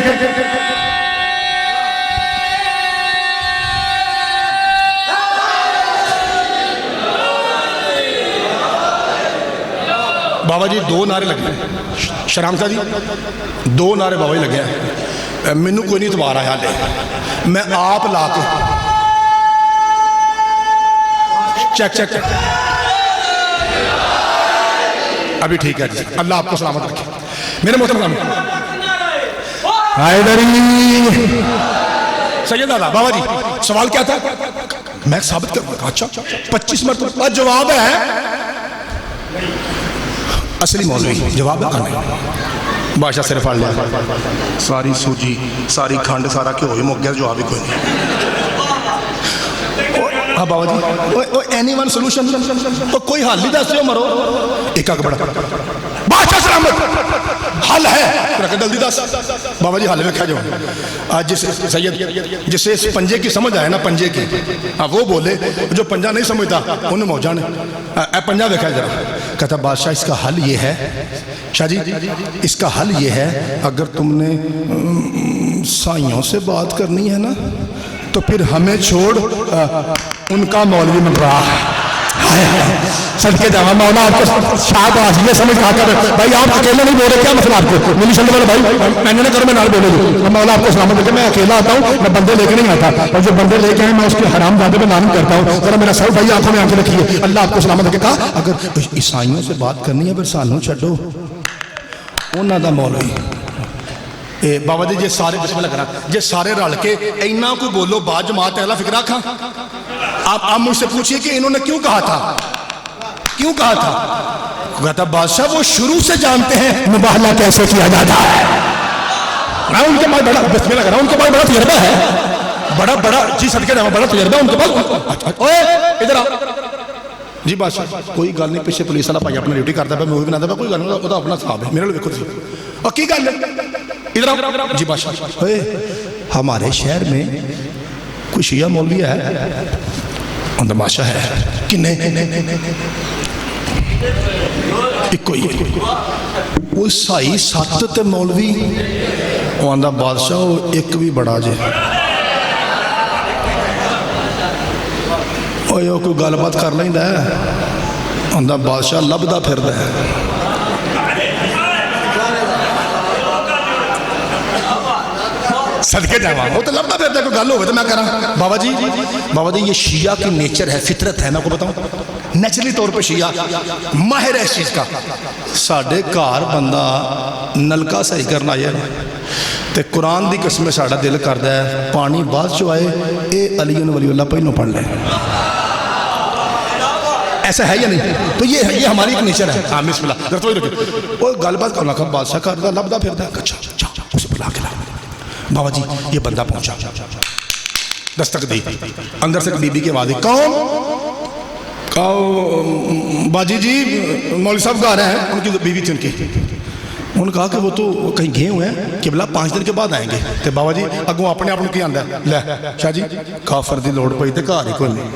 Speaker 1: بابا جی دو نعرے لگے ہیں، شرام صاحب جی دو نعرے بابا جی لگے ہیں. مینو کوئی نہیں اتبار آیا لے، میں آپ لا کے چیک چیک ابھی ٹھیک ہے جی. اللہ آپ کو سلامت رکھے. میرے محترم سید دادا بابا جی سوال کیا تھا؟ میں ثابت کروں گا. اچھا 25 مرتبہ جواب ہے اصلی مولوی جواب ہے بادشاہ صرف پڑھ لیا ساری سوجی ساری کھنڈ سارا کیوں مک گیا، جواب ہی کوئی نہیں. ہاں بابا جی اینی ون سولوشن تو کوئی حل ہی دس مرو. ایک اک بڑا بادشاہ سلامت حل ہے جلدی دس. بابا جی حل میں کیا جاؤں آج جس سید جسے اس پنجے کی سمجھ آئے نا پنجے کی وہ بولے، جو پنجہ نہیں سمجھتا انہیں موجہ نے اے پنجہ دیکھا ذرا. کہتا بادشاہ اس کا حل یہ ہے شاہ جی، اس کا حل یہ ہے اگر تم نے سائیوں سے بات کرنی ہے نا تو پھر ہمیں چھوڑ ان کا مولوی من رہا ہے. صدقے جاوا مولا آپ کو شاید آج یہ سمجھ آ کر بھائی آپ اکیلے نہیں بول رہے، کیا مسئلہ آپ کو ملی شلنے والے بھائی میں نے کرو میں نال بولے دوں. مولا آپ کو سلامت رکھے. میں اکیلا آتا ہوں، میں بندے لے کے نہیں آتا، اور جو بندے لے کے آئے میں اس کے حرام زادے پہ نام کرتا ہوں. ذرا میرا سر بھائی آنکھوں میں آنکھیں رکھیے. اللہ آپ کو سلامت رکھے. کہا اگر عیسائیوں سے بات کرنی ہے پھر سانوں چھڈو انہاں دا مولوی. بابا جی جی سارے بسم اللہ کرا جی سارے رل کے اینا کو بولو با جماعت اہلا فکر رکھا. آپ مجھ سے پوچھئے کہ انہوں نے کیوں کہا تھا، کیوں کہا تھا؟ کہتا بادشاہ وہ شروع سے جانتے ہیں مباہلہ کیسے کیا جاتا ہے. میں ان کے پاس بڑا بسم اللہ کرا، ان کے پاس بڑا تجربہ ہے، بڑا جی صدقے جاؤں بڑا تجربہ ان کے پاس. اوے ادھر آ جی بادشاہ کوئی گل نہیں، پیچھے پولیس والا بھائی اپنا ڈیوٹی کرتا پہ مووی بناتا پہ، کوئی گل نہیں، وہ اپنا صاحب ہے میرے لیے. دیکھو اور کی گل ہے ادھر آ جی بادشاہ. ہمارے شہر میں کوئی شیعہ مولوی ہے اندر بادشاہ ہے کہ نہیں کوئی وہ سائی سات تے مولوی وہ آندہ بادشاہ ایک بھی بڑا جے وہ کوئی گل بات کر لیں ہے آندہ بادشاہ لبدا پھر دے. صدقے جاوا وہ تو لبدا پھر دے کوئی گل ہوئے تو میں کہہ رہا بابا جی یہ شیعہ کی نیچر ہے، فطرت ہے. میں کو بتاؤں نیچرلی طور پہ شیعہ ماہر ہے اس چیز کا. ساڑھے کار بندہ نلکا صحیح کرنا ہے تے قرآن دی قسم ساڑھا دل کر دے پانی بعد جو آئے اے علی ولی اللہ پہنوں پڑھ لے. ایسا ہے یا نہیں؟ تو یہ ہماری ایک نیچر ہے. ہاں بسم اللہ ذرا تو ہی رکھے وہ گل بات کرنا کہ بادشاہ کر دا لبدا پھر دا. اچھا اسے بلا کے لا. بابا جی یہ بندہ پہنچا، دستک دی، اندر سے بی بی کی آواز دی. کون؟ کہا باجی جی مولوی صاحب گھر ہیں. ان کی بیوی تھی ان کی. انہوں نے کہا کہ وہ تو کہیں گئے ہوئے ہیں کہ بلا 5 دن کے بعد آئیں گے. تو بابا جی اگوں اپنے آپ کی آندہ ہے لے شاہ جی کافر دی لوڑ پئی تے گھر ہی کوئی نہیں.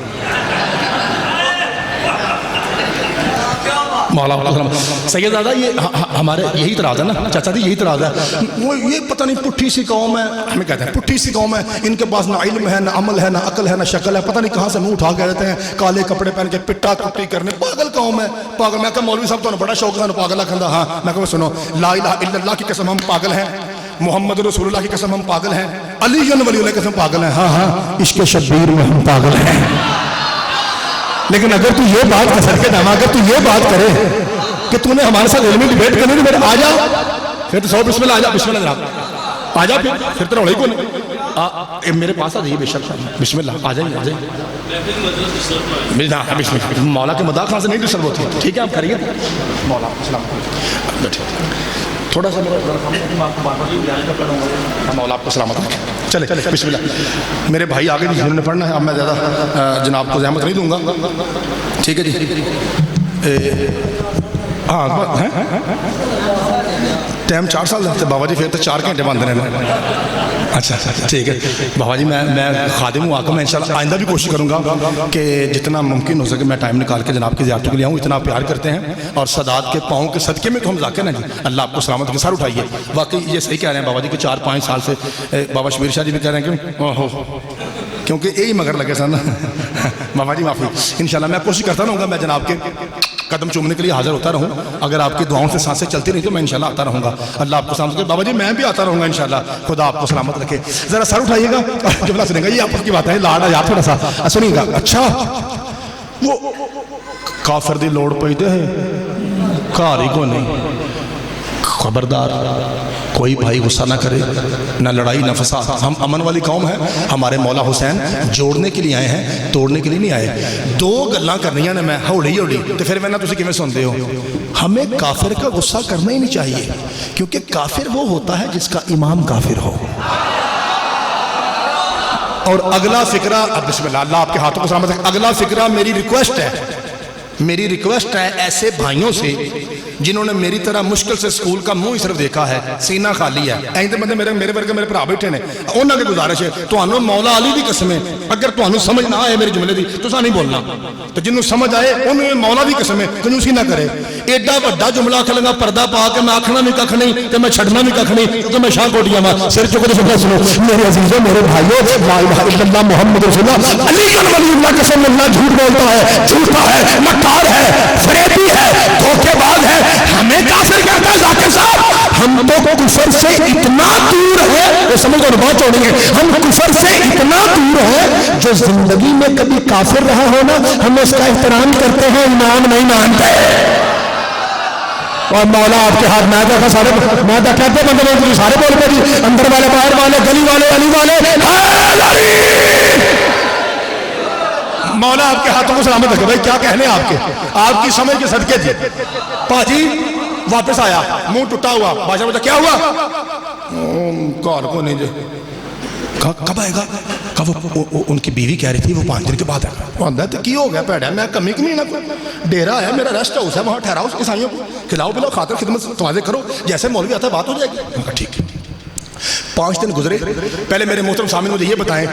Speaker 1: مولا سید دادا یہ ہمارے یہی اعتراض ہے نا چاچا جی، یہی اعتراض ہے، وہ یہ پتہ نہیں پٹھی سی قوم ہے، ہمیں کہتے ہیں پٹھی سی قوم ہے، ان کے پاس نہ علم ہے نہ عمل ہے نہ عقل ہے نہ شکل ہے، پتہ نہیں کہاں سے منہ اٹھا کے رہتے ہیں، کالے کپڑے پہن کے پٹا ٹپٹی کرنے، پاگل قوم ہے پاگل۔ میں کہا مولوی صاحب تو بڑا شوق ہے پاگل کھندا، ہاں میں کہا سنو، لا الہ الا اللہ کی قسم ہم پاگل ہیں، محمد رسول اللہ کی قسم ہم پاگل ہیں، علی ولی اللہ کی قسم پاگل ہیں، ہاں ہاں عشق شبیر میں ہم پاگل ہیں۔ لیکن اگر تو یہ بات کسر کے داما، اگر تو یہ بات کرے کہ تو نے ہمارے ساتھ علمی ڈیبیٹ کرنی تو پھر آ جا، پھر تو سو بسم اللہ آ جا، بسم اللہ جناب آ جا، پھر تو روڑے کو نہیں، میرے پاس آ جائیے بے شک، بسم اللہ آ جائیے، آ جائیے، مولا کے مداح خان سے نہیں ڈسٹرب ہوتی ہے، ٹھیک ہے آپ کریے مولا السلام علیکم، تھوڑا سا مولا آپ کو سلامت رکھیں، چلے بسم اللہ۔ میرے بھائی آگے بھی جنہوں نے پڑھنا ہے، اب میں زیادہ جناب کو زحمت نہیں دوں گا، ٹھیک ہے جی؟ ہاں ٹائم 4 سال لگتے بابا جی، پھر تو 4 گھنٹے بند رہنا۔ اچھا ٹھیک ہے بابا جی، میں خادم ہوں آقا، میں انشاءاللہ آئندہ بھی کوشش کروں گا کہ جتنا ممکن ہو سکے میں ٹائم نکال کے جناب کی زیارتوں کے لیے آؤں، اتنا پیار کرتے ہیں، اور سادات کے پاؤں کے صدقے میں تو ہم ذاکر ہیں جی، اللہ آپ کو سلامت کے ساتھ اٹھائیے۔ واقعی یہ صحیح کہہ رہے ہیں بابا جی کہ 4-5 سال سے بابا شبیر شاہ جی بھی کہہ رہے ہیں کہ کیونکہ یہی مگر لگے سن بابا جی معافی، انشاءاللہ میں کوشش کرتا رہوں گا، میں جناب کے قدم چومنے کے لیے حاضر ہوتا رہوں، اگر آپ کی دعاؤں سے سانسیں چلتی رہی تو میں انشاءاللہ آتا رہوں گا، اللہ آپ کو سلامت رکھے۔ بابا جی میں بھی آتا رہوں گا انشاءاللہ، خدا آپ کو سلامت رکھے۔ ذرا سر اٹھائیے گا، جملہ سنیں گا، یہ آپس کی بات ہے، لاڈ ہے یار تھوڑا سا سنیے گا۔ اچھا وہ کافر دی لوڑ پئی دے گھر ہی کو نہیں، خبردار کوئی بھائی غصہ نہ کرے، نہ لڑائی نہ فساد، ہم امن والی قوم ہے، ہمارے مولا حسین جوڑنے کے لیے آئے ہیں، توڑنے کے لیے نہیں آئے۔ 2 گلاں کرنیاں نے میں ہوڑی تو پھر میں نہ تسی کیویں سنتے ہو، ہمیں کافر کا غصہ کرنا ہی نہیں چاہیے، کیونکہ کافر وہ ہوتا ہے جس کا امام کافر ہو۔ اور اگلا فکرہ، بسم اللہ، اللہ آپ کے ہاتھوں کو سلامت رکھے، اگلا فکرہ میری ریکویسٹ ہے ایسے بھائیوں سے جنہوں نے میری طرح مشکل سے سکول کا منہ ہی صرف دیکھا ہے، سینہ خالی ہے، ایندے بندے میرے ورگے میرے بھرا بیٹھے نے، انہاں کی گزارش ہے تانوں مولا علی دی قسم ہے، اگر تانوں سمجھ نہ آئے میرے جملے دی تساں نہیں بولنا، تو جنوں سمجھ آئے انہوں مولا دی قسم ہے کنجوسی نہ کرے۔ ایڈا بڑا جملہ آکھن لگا پردہ پا کے میں آکھنا بھی ککھ نہیں تے میں چھڈنا بھی ککھ نہیں، کیونکہ میں شاہ کوٹیاں ماں سر چکے سن سنو میرے عزیزوں میرے بھائیوں، لا الہ الا اللہ محمد رسول اللہ، علی ولی اللہ قسم اللہ جھوٹ بولتا ہے، جھوٹا ہے، مکار ہے، فریبی ہے، دھوکے باز ہے، ہمیں کافر کہتا ہے ذاکر صاحب، ہم تو کفر سے اتنا دور ہے، وہ سمجھ اور بات چھوڑیں گے، ہم کفر سے اتنا دور ہے جو زندگی میں کبھی کافر رہا ہونا ہم اس کا احترام کرتے ہیں، ایمان نہیں مانتے۔ اور مولا آپ کے ہاتھ میں آتا تھا سارے، میں تو کہتے بندے میں سارے بول پہ جی، اندر والے باہر والے گلی والے علی والے، مولا آپ کے ہاتھوں کو سلامت رکھے۔ بھائی کیا کہنے آپ کے، آپ کی سمجھ کے صدقے تھے۔ پاجی واپس آیا منہ ٹوٹا ہوا، بادشاہ بتا کیا ہوا، کال کو نہیں جے، کب آئے گا، ان کی بیوی کہہ رہی تھی وہ 5 دن کے بعد آئے گا، اندر تو کی ہو گیا پیڑا میں کمی نہ کوئی ڈیرا ہے میرا ریسٹ ہاؤس ہے، وہاں ٹھہراؤ عیسائیوں کو، کھلاؤ پلاؤ، خاطر خدمت توازے کرو، جیسے مولوی آتا ہے بات ہو جائے گی۔ ٹھیک ہے 5 دن گزرے، پہلے میرے محترم سامنے مجھے یہ بتائیں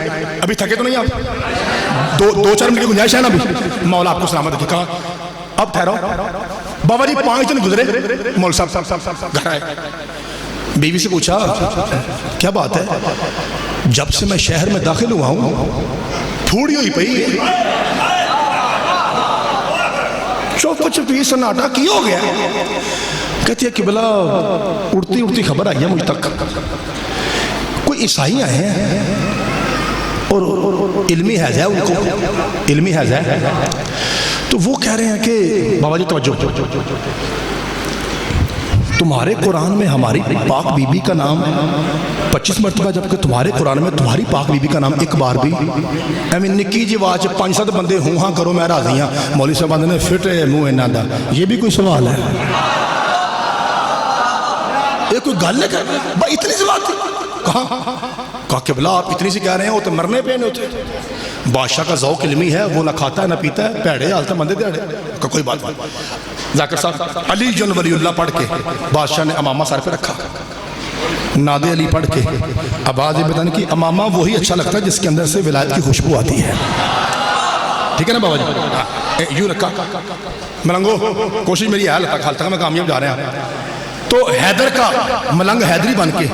Speaker 1: ابھی تھکے تو نہیں آپ، 2-4 منٹ کی گنجائش ہے نا ابھی، مولا آپ کو سلامت رکھے، کہا اب ٹھہراؤ۔ بابا جی 5 دن گزرے، مول صاحب گھر آئے، بیوی سے پوچھا کیا بات ہے، جب سے میں شہر میں داخل ہوا ہوں پھوڑی ہوئی پئی، چوپ چپی سناٹا کی ہو گیا، کہتی ہے قبلہ اڑتی اڑتی خبر آئی ہے مجھ تک، کوئی عیسائی آئے ہیں اور علمی حیض ہے ان کو، علمی حیض ہے، تو وہ کہہ رہے ہیں کہ بابا جی توجہ، تمہارے قرآن میں ہماری پاک بی بی کا نام 25 مرتبہ، جبکہ تمہارے قرآن میں تمہاری پاک بی بی کا نام ایک بار بھی، ایمین نکی جی واچ 5-7 بندے ہوں ہاں کرو میں راضی ہاں، مولوی صاحب بندے نے فٹ منہ انہاں دا، یہ بھی کوئی سوال ہے، یہ کوئی گل ہے کہ اتنی سی بات تھی، کہا قبلہ آپ اتنی سی کہہ رہے ہیں وہ تو مرنے پہ نہیں ہوتے، بادشاہ کا ذوق علمی ہے، وہ نہ کھاتا ہے نہ پیتا ہے، پیڑے حالت بندے دیڑے، کوئی بات ذاکر صاحب علی جن ولی اللہ پڑھ کے بادشاہ نے امامہ سر پہ رکھا، ناد علی پڑھ کے آواز بدن کی، امامہ وہی اچھا لگتا ہے جس کے اندر سے ولایت کی خوشبو آتی ہے، ٹھیک ہے نا بابا جی، یوں رکھا، ملنگو کوشش میری حال تک میں کامیاب جا رہے ہیں، تو حیدر کا ملنگ حیدری بن کے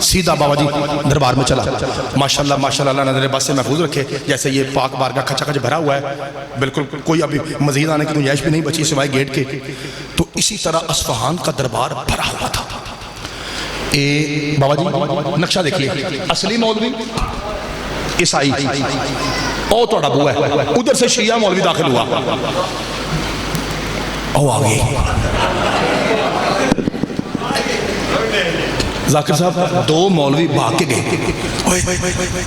Speaker 1: سیدھا بابا جی دربار میں چلا. ماشاءاللہ ماشاءاللہ اللہ نظر بس سے محفوظ رکھے. جیسے یہ پاک بارگاہ کھچا کھچ بھرا ہوا ہے, بالکل کوئی ابھی مزید آنے کی گنجائش بھی نہیں بچی سوائے گیٹ کے. تو اسی طرح اصفہان کا دربار بھرا ہوا تھا. بابا جی نقشہ دیکھیے, اصلی مولوی عیسائی او توڑا بوا ہے, ادھر سے شیعہ مولوی داخل ہوا, او آگے ذاکر صاحب دو مولوی بھاگ کے گئے,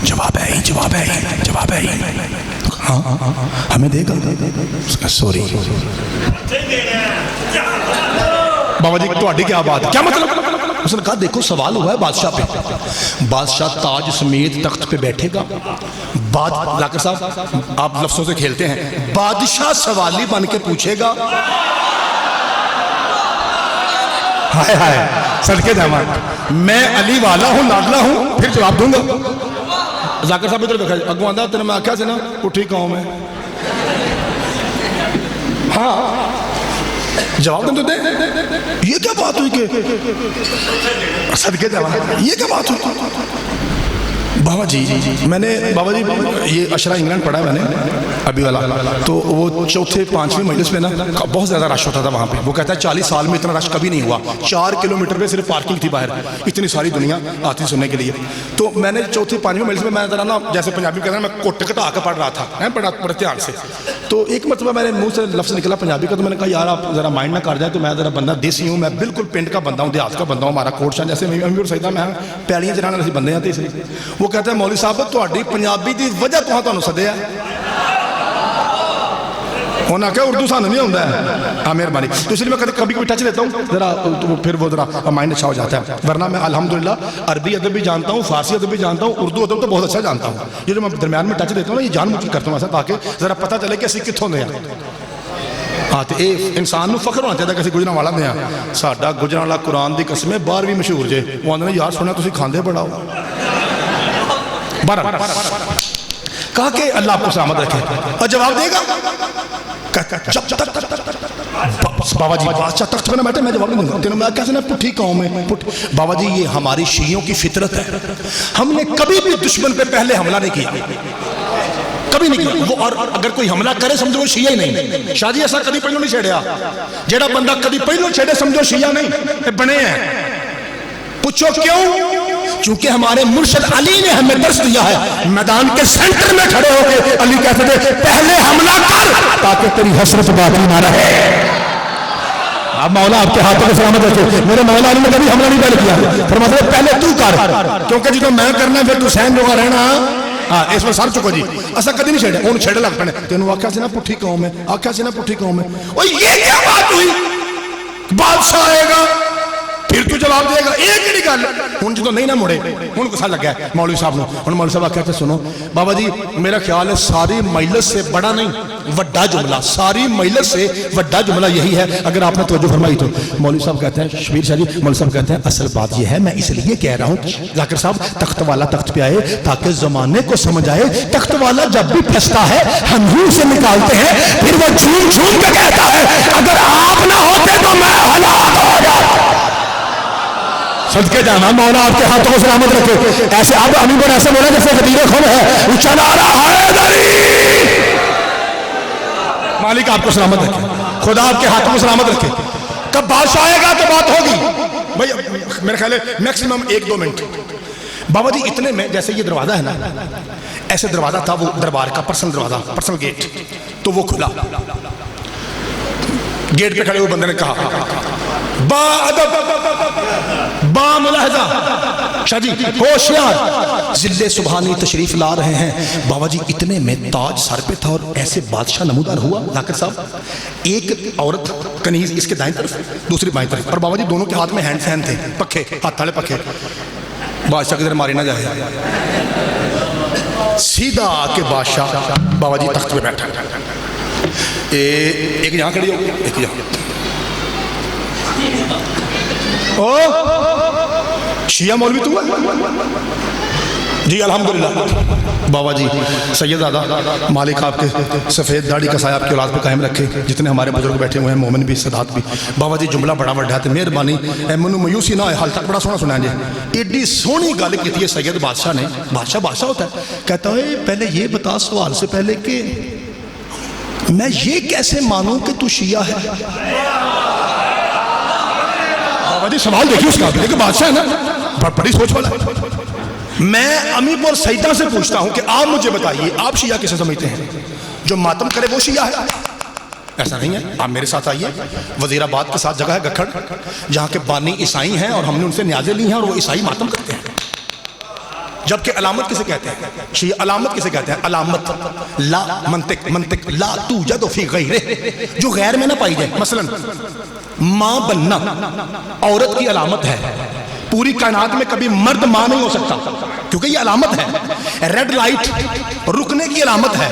Speaker 1: جواب ہے جواب ہے جواب ہے, ہاں ہمیں دے گا, سوری بابا جی تہاڈی کیا بات, کیا مطلب؟ اس نے کہا دیکھو سوال ہوا ہے بادشاہ پہ, بادشاہ تاج سمیت تخت پہ بیٹھے گا. ذاکر صاحب آپ لفظوں سے کھیلتے ہیں, بادشاہ سوالی بن کے پوچھے گا, ہائے ہائے صدقے جاواں میں علی والا ہوں لاڈلا ہوں, پھر جواب دوں گا. ذاکر صاحب ادھر دیکھا, اگوں آندا تیرے میں آکھیا سی نا اٹھی قوم ہے, ہاں جواب دیں تو دے. یہ کیا بات ہوئی کہ صدقے جاواں یہ کیا بات ہوئی؟ بابا جی میں نے بابا جی یہ اشرا انگلینڈ پڑھا ہے میں نے ابھی والا, تو وہ چوتھے پانچویں مجلس میں نا بہت زیادہ رش ہوتا تھا وہاں پہ. وہ کہتا ہے 40 سال میں اتنا رش کبھی نہیں ہوا, 4 کلومیٹر پہ صرف پارکنگ تھی باہر, اتنی ساری دنیا آتی سننے کے لیے. تو میں نے چوتھے پانچویں مجلس میں میں ذرا نا جیسے پنجابی کہتا ہے میں کٹ کٹا کے پڑھ رہا تھا, پڑھا بڑے دھیان سے. تو ایک مرتبہ میرے منہ سے لفظ نکلا پنجابی کا, تو میں نے کہا یار آپ ذرا مائنڈ نہ کر جائیں, تو میں ذرا بندہ دیسی ہوں, میں بالکل پنڈ کا بندہ ہوں, دیہات کا بندہ ہوں, ہمارا کوٹ شاہ جیسے امیر سیدہ میں پیڑیاں چلانے والے بندے ہیں. وہ کہتا ہے مولوی صاحب تہاڈی پنجابی دی وجہ تو تانوں سدیا, انہاں کہ اردو سانوں نہیں آتا ہے, ہاں مہربانی. تو اس لیے میں کبھی کبھی ٹچ لیتا ہوں ذرا, تو پھر وہ ذرا مائنڈ اچھا ہو جاتا ہے. ورنہ میں الحمدللہ عربی ادب بھی جانتا ہوں, فارسی ادب بھی جانتا ہوں, اردو ادب تو بہت اچھا جانتا ہوں. یہ جو میں درمیان میں ٹچ دیتا ہوں نا, یہ جان بوجھ کے کرتا ہوں ایسا تاکہ ذرا پتہ چلے کہ اسی کتھوں دے ہیں. ہاں تو یہ انسان نو فخر ہونا چاہیے کہ اسی گجران والا دے ہیں. ساڈا گجران والا قرآن دی قسم ہے 12ویں مشہور جے, وہ آندے نے یار سنیا تسی کھاندے بڑا ہو. کہا کہ اللہ آپ کو سلامت رکھے, اور جواب دے گا بابا جی بادشاہ تخت پہ نہ بیٹھے, میں جواب نہیں دوں گا. تینوں میں کیسے نا پٹھی قوم ہے بابا جی, یہ ہماری شیعوں کی فطرت ہے, ہم نے کبھی بھی دشمن پہ پہلے حملہ نہیں کیا, کبھی نہیں کیا. وہ اور اگر کوئی حملہ کرے سمجھو وہ شیعہ ہی نہیں. شاہ جی ایسا کبھی پہلو نہیں چھیڑیا, جیڑا بندہ کبھی پہلو چھیڑے سمجھو شیعہ نہیں بنے ہیں. پوچھو کیوں؟ چونکہ ہمارے مرشد علی نے ہمیں درس دیا ہے, میدان کے سینٹر میں کھڑے ہو کے علی کہتے تھے پہلے حملہ کر تاکہ تیری حسرت باقی نہ رہے. اب مولا آپ کے ہاتھوں کو سلامت رکھے. میرے مولا علی نے کبھی حملہ نہیں پہلے کیا, فرماتے ہیں پہلے تو کر, کیونکہ جدو میں کرنا پھر تو سہن جوگا رہنا. ہاں اس میں سر چکو جی, ایسا کدی نہیں چھیڑے, انہوں چھیڑے لگ پڑے. تینوں آکھیا سی نا پٹھی قوم ہے, آکھیا سی نا پٹھی قوم ہے. اور یہ کیا بات ہوئی, بادشاہ آئے گا پھر تو جواب دے گا, ایک ہی گل. ہن جدوں نہیں نہ مڑے, ہن غصہ لگ گیا مولوی صاحب نو. ہن مولوی صاحب کہتے سنو بابا جی میرا خیال ہے ساری مجلس سے بڑا نہیں وڈا جملہ, ساری مجلس سے وڈا جملہ یہی ہے, اگر آپ نے توجہ فرمائی تو. مولوی صاحب کہتے ہیں, شبیر شاہ جی مولوی صاحب کہتے ہیں اصل بات یہ ہے, میں اس لیے کہہ رہا ہوں ذاکر صاحب تخت والا تخت پہ آئے تاکہ زمانے کو سمجھ آئے, تخت والا جب بھی پھنستا ہے ہم منہ سے نکالتے ہیں, پھر وہ جھوم جھوم کے کہتا ہے اگر آپ نہ ہوتے تو میں ہلاک ہو جاتا. صدقے جانا مولا آپ کے ہاتھوں کو سلامت رکھے. ایسے آپ امین پر ایسے بولا جیسے غدیر خون ہے, اونچا نعرہ حیدری. مالک آپ کو سلامت رکھے, خدا آپ کے ہاتھوں کو سلامت رکھے. کب بادشاہ آئے گا تو بات ہوگی بھائی, میرے خیال ہے میکسیمم 1-2 منٹ. بابا جی اتنے میں جیسے یہ دروازہ ہے نا, ایسے دروازہ تھا وہ دربار کا پرسنل دروازہ, پرسنل گیٹ, تو وہ کھلا. گیٹ پہ کھڑے ہوئے بندے نے کہا با ادب با ملاحظہ, شاہ جی ہوشیار, ذل سبحانی تشریف لا رہے ہیں. بابا جی اتنے میں تاج سر پہ تھا اور ایسے بادشاہ نمودار ہوا. ذاکر صاحب ایک عورت کنیز اس کے دائیں طرف دوسری بائیں طرف, اور بابا جی دونوں کے ہاتھ میں ہینڈ فین تھے, پکھے, ہاتھ تھالے پکھے. بادشاہ کدھر ماری نہ جائے, سیدھا آ کے بادشاہ بابا جی تخت پہ بیٹھا. ایک یہاں کھڑی ہو, ایک یہاں. شیعہ مولوی تو جی الحمدللہ بابا جی سید دادا مالک آپ کے سفید داڑھی کا سایہ آپ کی اولاد پہ قائم رکھے، جتنے ہمارے بزرگ بیٹھے ہوئے ہیں مومن بھی سادات بھی۔ بابا جی جملہ بڑا بڑا ہے، مہربانی منو میوسی نہ ہوئے، حال تک بڑا سونا سنا جی، ایڈی سونی گل کی ہے سید بادشاہ نے۔ بادشاہ ہوتا ہے، کہتا ہے پہلے یہ بتا سوال سے پہلے کہ میں یہ کیسے مانوں کہ تو شیعہ ہے؟ بابا جی سوال دیکھیے اس کا، کہ بادشاہ ہے نا، بڑی سوچ والا ہے۔ میں امی پر سیدہ سے پوچھتا ہوں کہ آپ مجھے بتائیے آپ شیعہ کسے سمجھتے ہیں؟ جو ماتم کرے وہ شیعہ ہے؟ ایسا نہیں ہے۔ آپ میرے ساتھ آئیے، وزیر آباد کے ساتھ جگہ ہے گکھڑ، جہاں کے بانی عیسائی ہیں اور ہم نے ان سے نیازیں لی ہیں اور وہ عیسائی ماتم کرتے ہیں۔ جبکہ علامت کسے کہتے ہیں؟ شیعہ علامت کسے کہتے ہیں؟ علامت لا منطق لا توجد فی غیرہ، جو غیر میں نہ پائی جائے۔ مثلا ماں بننا عورت کی علامت ہے، پوری کائنات میں کبھی مرد ماں نہیں ہو سکتا کیونکہ یہ علامت ہے۔ ریڈ لائٹ رکنے کی علامت ہے،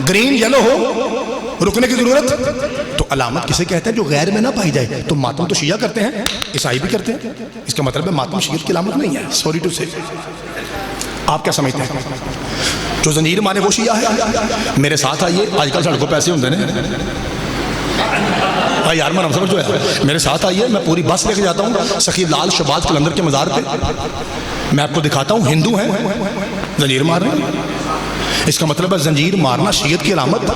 Speaker 1: گرین یلو ہو رکنے کی ضرورت، تو علامت کسے کہتے ہیں؟ جو غیر میں نہ پائی جائے۔ تو ماتم تو شیعہ کرتے ہیں، عیسائی بھی کرتے ہیں، اس کا مطلب ہے ماتم شیعت کی علامت نہیں ہے۔ سوری ٹو سے، آپ کیا سمجھتے ہیں؟ جو زنجیر مانے وہ شیعہ ہے؟ میرے ساتھ آئیے، آج کل سڑکوں پیسے ہوندے نے یار میں سمجھ جو ہے، میرے ساتھ آئیے، میں پوری بس لے کے جاتا ہوں سخی لال شہباز قلندر کے مزار پہ، میں آپ کو دکھاتا ہوں ہندو ہیں زنجیر مار رہے ہیں۔ اس کا مطلب ہے زنجیر مارنا شیعت کی علامت،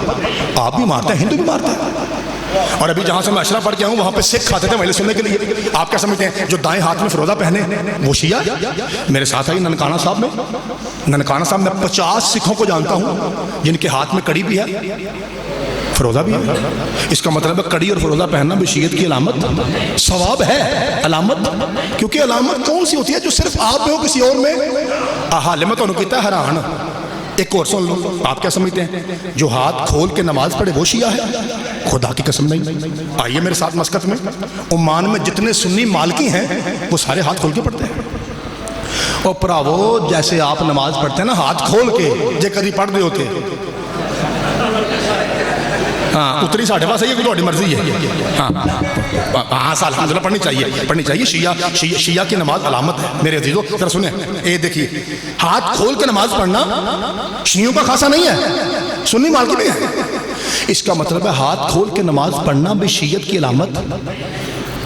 Speaker 1: آپ بھی مارتے ہیں، ہندو بھی مارتے ہیں۔ اور ابھی جہاں سے میں اشرا پڑھ کے آؤں وہاں پہ سکھ کھاتے تھے مجلس سننے کے لیے۔ آپ کیا سمجھتے ہیں جو دائیں ہاتھ میں فروزہ پہنے وہ شیعہ؟ میرے ساتھ آئیے ننکانہ صاحب میں، ننکانہ صاحب میں 50 سکھوں کو جانتا ہوں جن کے ہاتھ میں کڑی بھی ہے، فروزہ بھی ہے۔ اس کا مطلب ہے کڑی اور فروزہ پہننا بھی شیعت کی علامت، ثواب ہے علامت، کیونکہ علامت کون سی ہوتی ہے جو صرف آپ میں ہو کسی اور میں؟ حال میں تو انہوں کہتا ہے حیران۔ ایک اور سن لو، آپ کیا سمجھتے ہیں جو ہاتھ کھول کے نماز پڑھے وہ شیعہ ہے؟ خدا کی قسم نہیں۔ آئیے میرے ساتھ مسقط میں، عمان میں جتنے سنی مالکی ہیں وہ سارے ہاتھ کھول کے پڑھتے ہیں۔ اور پراوو جیسے آپ نماز پڑھتے ہیں نا ہاتھ کھول کے، جے کدی پڑھ دے ہوتے ہاں اتری ساڑھے پاس ہے، یہ کوئی مرضی ہے۔ ہاں سال الحمدللہ پڑھنی چاہیے۔ شیعہ کی نماز علامت ہے میرے عزیزو، ذرا سنیں، اے دیکھیے ہاتھ کھول کے نماز پڑھنا شیعوں کا خاصا نہیں ہے، سنی مالکی بھی ہے۔ اس کا مطلب ہے ہاتھ کھول کے نماز پڑھنا بھی شیعت کی علامت۔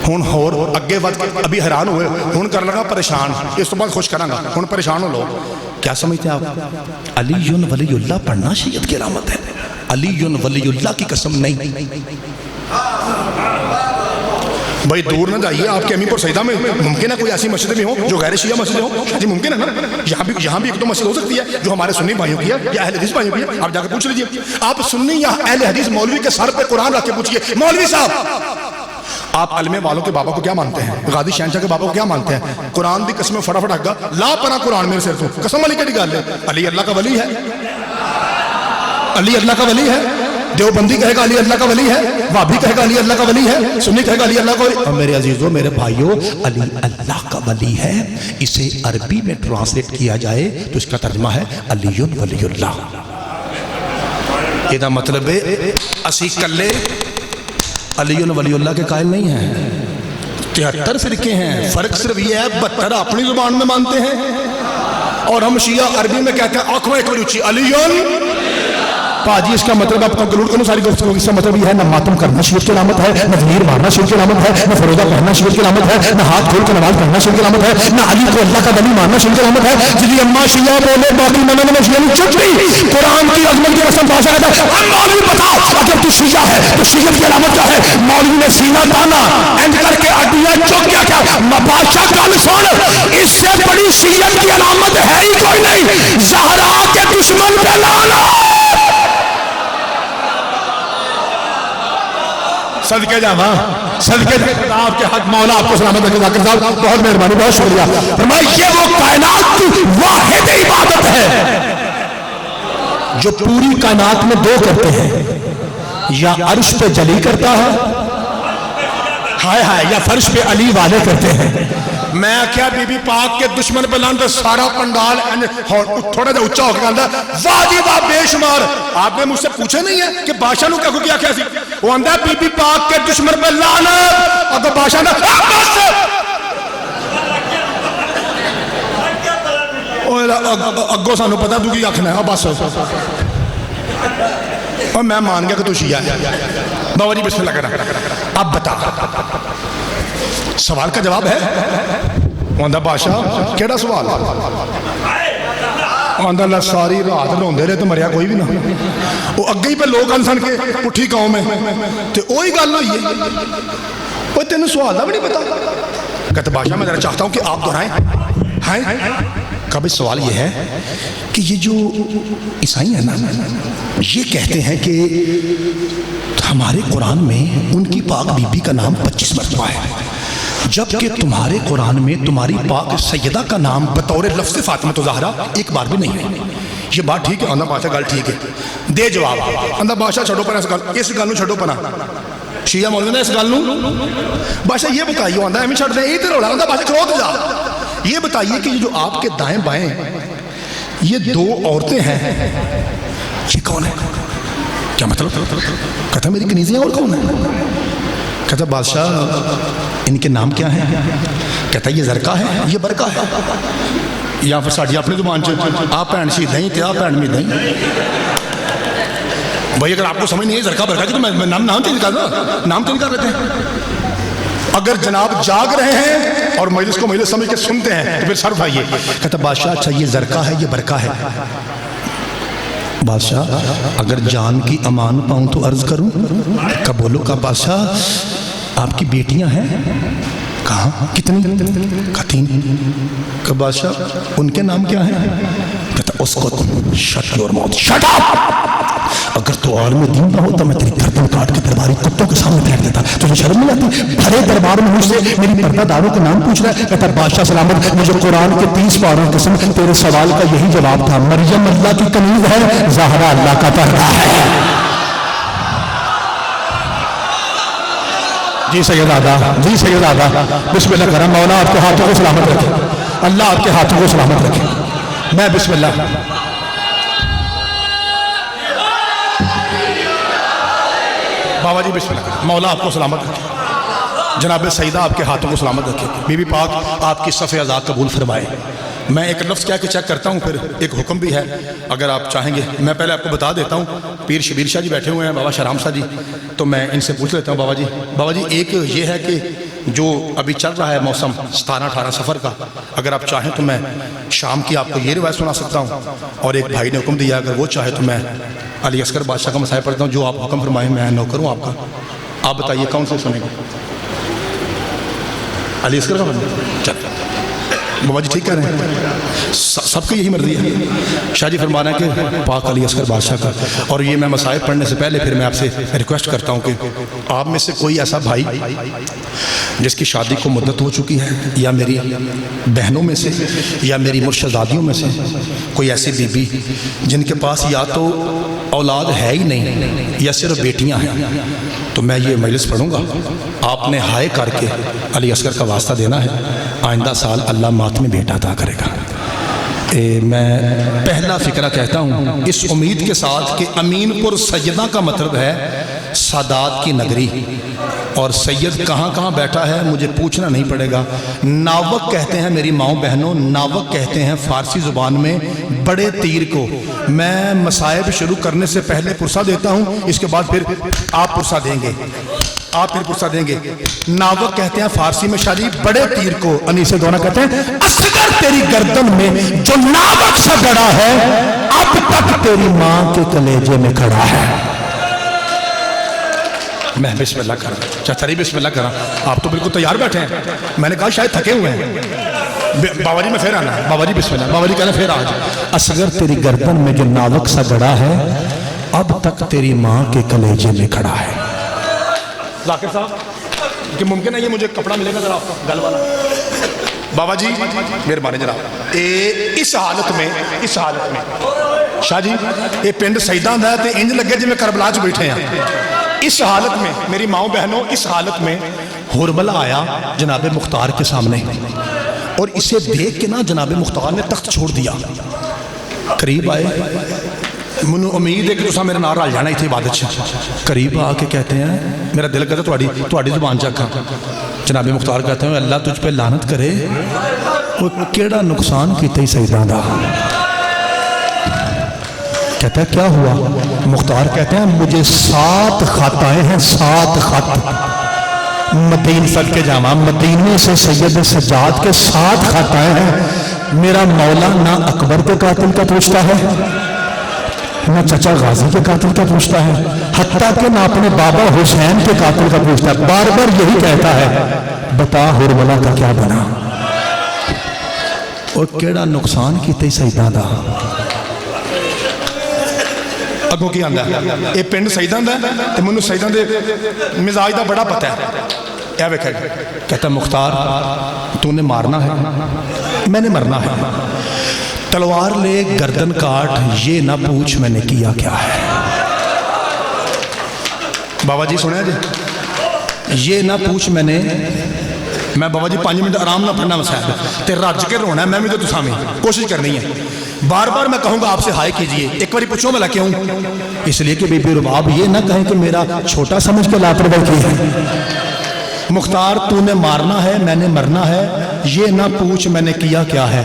Speaker 1: ہون ہور اگے ود ابھی حیران ہوئے، ہون کر لگا پریشان، اس تو بعد خوش کروں گا، ہون پریشان ہو لوگ۔ کیا سمجھتے ہیں آپ؟ علی ولی اللہ پڑھنا شیعت کی علامت ہے؟ علی ولی اللہ کی قسم نہیں۔ بھائی دور نہ جائیے، آپ کے امی پر سیدہ میں ممکن ہے کوئی ایسی مسجدیں بھی ہوں جو غیر شیعہ مسجدیں ہوں، جی ممکن ہے نا، یہاں بھی ایک دو مسجد ہو سکتی ہے جو ہمارے سنی بھائیوں کی ہے یا اہل حدیث بھائیوں کی ہے، آپ جا کے پوچھ لیجئے۔ آپ سنی یا اہل حدیث مولوی کے سر پہ قرآن رکھ کے پوچھئے، مولوی صاحب آپ علمے والوں کے بابا کو کیا مانتے ہیں؟ غازی شہنشاہ کے بابا کو کیا مانتے ہیں؟ قرآن دی قسم فٹافٹ آگا لا پنا قرآن میرے سر تو قسم علی کڑی گال ہے، علی اللہ کا ولی ہے، علی اللہ کا ولی ہے، دیوبندی کہے گا علی اللہ کا ولی ہے، وابی کہے گا علی اللہ کا ولی ہے، سنی کہے گا علی اللہ کا ولی۔ اور میرے عزیزو میرے بھائیو، علی اللہ کا ولی ہے، اسے عربی میں ٹرانسلیٹ کیا جائے تو اس کا ترجمہ ہے علی ولی اللہ۔ یہ دا مطلب ہے اسی کلے علی ولی اللہ کے قائل نہیں ہیں، 73 فرقے ہیں، فرق صرف یہ ہے 72 اپنی زبان میں مانتے ہیں اور ہم شیعہ عربی میں کہتے ہیں آنکھوں ایک بڑی اچھی علی پاجی۔ اس کا مطلب آپ کنکلوڈ کروں ساری گفتگو، اس کا مطلب یہ ہے نہ ماتم کرنا شیعت کی علامت ہے، نہ زنجیر مارنا شیعت کی علامت ہے، نہ فروزہ پہننا شیعت کی علامت ہے، نہ ہاتھ کھول کے نماز پڑھنا شیعت کی علامت ہے، نہ علی کو اللہ کا ولی ماننا شیعت کی علامت ہے۔ جی اما شیعہ بولے باقی منن میں شیعہ چپ گئی، قرآن کی عظمت کی قسم بادشاہ کہتا ہے مولوی بتاؤ اگر تو شیعہ ہے تو شیعت کی علامت کیا ہے؟ مولوی نے سینہ تانا اینڈ کر کے اڈیاں چوک کیا کیا بادشاہ کل سن، اس سے بڑی شیعت کی علامت ہے ہی کوئی نہیں، زہرا کے دشمن پہ لعنت۔ صدقے جاواں، صدقے آپ کے حق مولا آپ کو سلامت رکھے۔ ذاکر صاحب بہت مہربانی، بہت شکریہ۔ فرمایا یہ وہ کائنات کی واحد عبادت ہے جو پوری کائنات میں دو کرتے ہیں، یا عرش پہ جلی کرتا ہے ہائے ہائے، یا فرش پہ علی والے کرتے ہیں۔ میں کیا بی بی پاک کے دشمن پہ لانتا سارا پنڈال تھوڑا جا اچھا ہو کے کہتا واہ جی واہ بے شمار۔ آپ نے مجھ سے پوچھا نہیں ہے کہ بادشاہ نے کیا کیا سی؟ وہ آندہ بی بی پاک کے دشمن پہ لعنت، اور تو بادشاہ نے اگوں سانو پتا تو کی آخنا ہے بس اور میں مان گیا کہ تو شیعہ ہے بابا جی بسم اللہ کرنا اب بتا سوال کا جواب ہے آندا بادشاہ کیڑا سوال آندا اللہ ساری رات روندے رہے تو مریا کوئی بھی نہ وہ اگے ہی پہ لوگ انسان کے پٹھی قوم ہے تو وہی گل ہوئی ہے وہ تینوں سوال کا بھی نہیں پتا کہتے بادشاہ میں ذرا چاہتا ہوں کہ آپ دہرائیں کبھی سوال یہ ہے کہ یہ جو عیسائی ہیں نا یہ کہتے ہیں کہ ہمارے قرآن میں ان کی پاک بی بی کا نام 25 مرتبہ ہے جبکہ تمہارے قرآن میں تمہاری پاک سیدہ کا نام بطور لفظ فاطمہ زہرا ایک بار بھی نہیں ہے یہ بات ٹھیک ہے آندا بادشاہ گل ٹھیک ہے دے جواب آندا بادشاہ چھڑو پنا اس گل نو چھڑو پنا شیعہ مولوی نے اس گل نو بادشاہ یہ بتائیے آندا ایویں چھڑ دیں یہ تے رولا آندا بادشاہ کھلو تے جا یہ بتائیے کہ جو آپ کے دائیں بائیں یہ دو عورتیں ہیں یہ کون ہے کیا مطلب کہتا میری کنیزیاں اور کون ہیں کہتا بادشاہ ان کے نام کیا ہیں کہتا یہ زرقہ ہے یہ برقہ ہے یا پھر ساڑھی اپنی زبان آپ پہن شہید ہیں تے آپ پہن میں دیں بھائی اگر آپ کو سمجھ نہیں ہے زرقہ برقہ کی تو میں نام چینج کر رہا نام چینج کر لیتے ہیں اگر جناب جاگ رہے ہیں اور مجلس کو مجلس سمجھ کے سنتے ہیں تو پھر سر اٹھائیے کہتا بادشاہ اچھا یہ زرقہ ہے یہ برقہ ہے بادشاہ اگر جان کی امان پاؤں تو عرض کروں کب بولو کا بادشاہ آپ کی بیٹیاں ہیں کہاں کتنی کہا 3 کہ بادشاہ ان کے نام کیا ہیں کہتا اس کو shut your mouth shut up اگر تو عالم دین نہ ہوتا میں تیری گردن کاٹ کے درباری کتوں کے سامنے پھینک دیتا تجھے شرم نہیں آتی بھرے دربار میں مجھ سے میری پردہ داروں کا نام پوچھ رہا ہے کہتا بادشاہ سلامت مجھے قرآن کے 30 پاروں قسم تیرے سوال کا یہی جواب تھا مریم اللہ کی کنیز ہے زہرا اللہ کا پردہ ہے جی سید آدھا بسم اللہ کرم مولا آپ کے ہاتھوں کو سلامت رکھے اللہ آپ کے ہاتھوں کو سلامت رکھے میں بسم اللہ بابا جی بسم اللہ مولا آپ کو سلامت رکھے جناب سیدہ آپ کے ہاتھوں کو سلامت رکھے بی بی پاک آپ کی صف ازاد قبول فرمائے میں ایک لفظ کیا کہ چیک کرتا ہوں پھر ایک حکم بھی ہے اگر آپ چاہیں گے میں پہلے آپ کو بتا دیتا ہوں پیر شبیر شاہ جی بیٹھے ہوئے ہیں بابا شاہ رام شاہ جی تو میں ان سے پوچھ لیتا ہوں بابا جی ایک یہ ہے کہ جو ابھی چل رہا ہے موسم 17-18 سفر کا اگر آپ چاہیں تو میں شام کی آپ کو یہ روایت سنا سکتا ہوں اور ایک بھائی نے حکم دیا اگر وہ چاہے تو میں علی اصغر بادشاہ کا مسائل پڑھتا ہوں جو آپ حکم فرمائیں میں نوکر ہوں آپ کا آپ بتائیے کون سے سنیں گے علی اصغر کا چل بابا جی ٹھیک کہہ رہے ہیں سب کی یہی مرضی ہے شاہ جی فرما رہے ہیں کہ پاک علی اصغر بادشاہ کا اور یہ میں مسائل پڑھنے سے پہلے پھر میں آپ سے ریکویسٹ کرتا ہوں کہ آپ میں سے کوئی ایسا بھائی جس کی شادی کو مدت ہو چکی ہے یا میری بہنوں میں سے یا میری مرشدادیوں میں سے کوئی ایسی بی بی جن کے پاس یا تو اولاد ہے ہی نہیں یا صرف بیٹیاں ہیں تو میں یہ مجلس پڑھوں گا آپ نے ہائے کر کے علی اصغر کا واسطہ دینا ہے آئندہ سال اللہ مات میں بیٹا عطا کرے گا میں پہلا فکرہ کہتا ہوں اس امید کے ساتھ کہ امین پور سیدہ کا مطلب ہے سادات کی نگری اور سید کہاں کہاں بیٹھا ہے مجھے پوچھنا نہیں پڑے گا ناوک کہتے ہیں میری ماؤں بہنوں ناوک کہتے ہیں فارسی زبان میں بڑے تیر کو میں مصائب شروع کرنے سے پہلے پرسہ دیتا ہوں اس کے بعد پھر آپ پرسہ دیں گے آپ پھر پرسہ دیں گے ناوک کہتے ہیں فارسی میں شاہ جی بڑے تیر کو انیس دونا کہتے ہیں اصغر تیری گردن میں جو ناوک سا گڑا ہے اب تک تیری ماں کے کلیجے میں کھڑا ہے میں بسم اللہ کر رہا ہوں چچری بسم اللہ کر رہا ہوں آپ تو بالکل تیار بیٹھے ہیں میں نے کہا شاید تھکے ہوئے ہیں بابا جی میں پھر آنا ہے بابا جی بسم اللہ بابا جی کہنا پھر آج اصغر تیری گردن میں جو ناوک سا گڑا ہے اب تک تیری ماں کے کلیجے میں کھڑا ہے ذاکر صاحب کہ ممکن ہے یہ مجھے کپڑا ملے گا ذرا آپ کا گل والا بابا جی مہربانی جناب اس حالت میں شاہ جی یہ پنڈ سیدہ ہے تو انج لگے جی میں کربلا چ بیٹھے ہیں اس حالت میں میری ماؤں بہنوں اس حالت میں ہرملہ آیا جناب مختار کے سامنے اور اسے دیکھ کے نا جناب مختار نے تخت چھوڑ دیا قریب آئے منو امید ہے کہ تسا میرے نال رل جانا اتنے عبادت قریب آ کے کہتے ہیں میرا دل کرتا تہاڈی زبان چکھا جناب مختار کہتے ہیں اللہ تجھ پہ لعنت کرے وہ کیڑا نقصان کیتے سیداں دا؟ کہتا ہے کیا ہوا؟ مختار کہتے ہیں مجھے 7 خط آئے ہیں، 7 خط مدین سد کے جامع مدینے سے سید سجاد کے 7 خط آئے ہیں۔ میرا مولا نہ اکبر کے قاتل کا پوچھتا ہے، نہ چچا غازی کے قاتل کا پوچھتا ہے، حتیٰ کہ نہ اپنے بابا حسین کے قاتل کا پوچھتا ہے، بار بار یہی کہتا ہے بتا ہرملا کا کیا بنا؟ اور کیڑا نقصان کیتے سیداں دا؟
Speaker 2: اگوں کی آندا ہے یہ پنڈ سیداں دا ہے تے مینوں سیداں دے مزاج دا بڑا پتہ ہے۔ اے ویکھے
Speaker 1: کہتا مختار تو نے مارنا ہے، میں نے مرنا ہے، تلوار لے گردن کاٹ، یہ نہ پوچھ میں نے کیا کیا ہے۔
Speaker 2: بابا جی سنیا جی،
Speaker 1: یہ نہ پوچھ
Speaker 2: میں بابا جی 5 منٹ آرام نہ پڑھنا مسائل تے رج کے رونا ہے، میں بھی تو تسامی کوشش کرنی ہے۔ بار بار میں کہوں گا آپ سے ہائے کیجئے، ایک باری پوچھو میں کیوں؟
Speaker 1: اس لیے کہ بی بی رباب یہ نہ کہیں کہ میرا چھوٹا سمجھ کے لاپرواہی کی ہے۔ مختار تو نے مارنا ہے، میں نے مرنا ہے، یہ نہ پوچھ میں نے کیا کیا ہے۔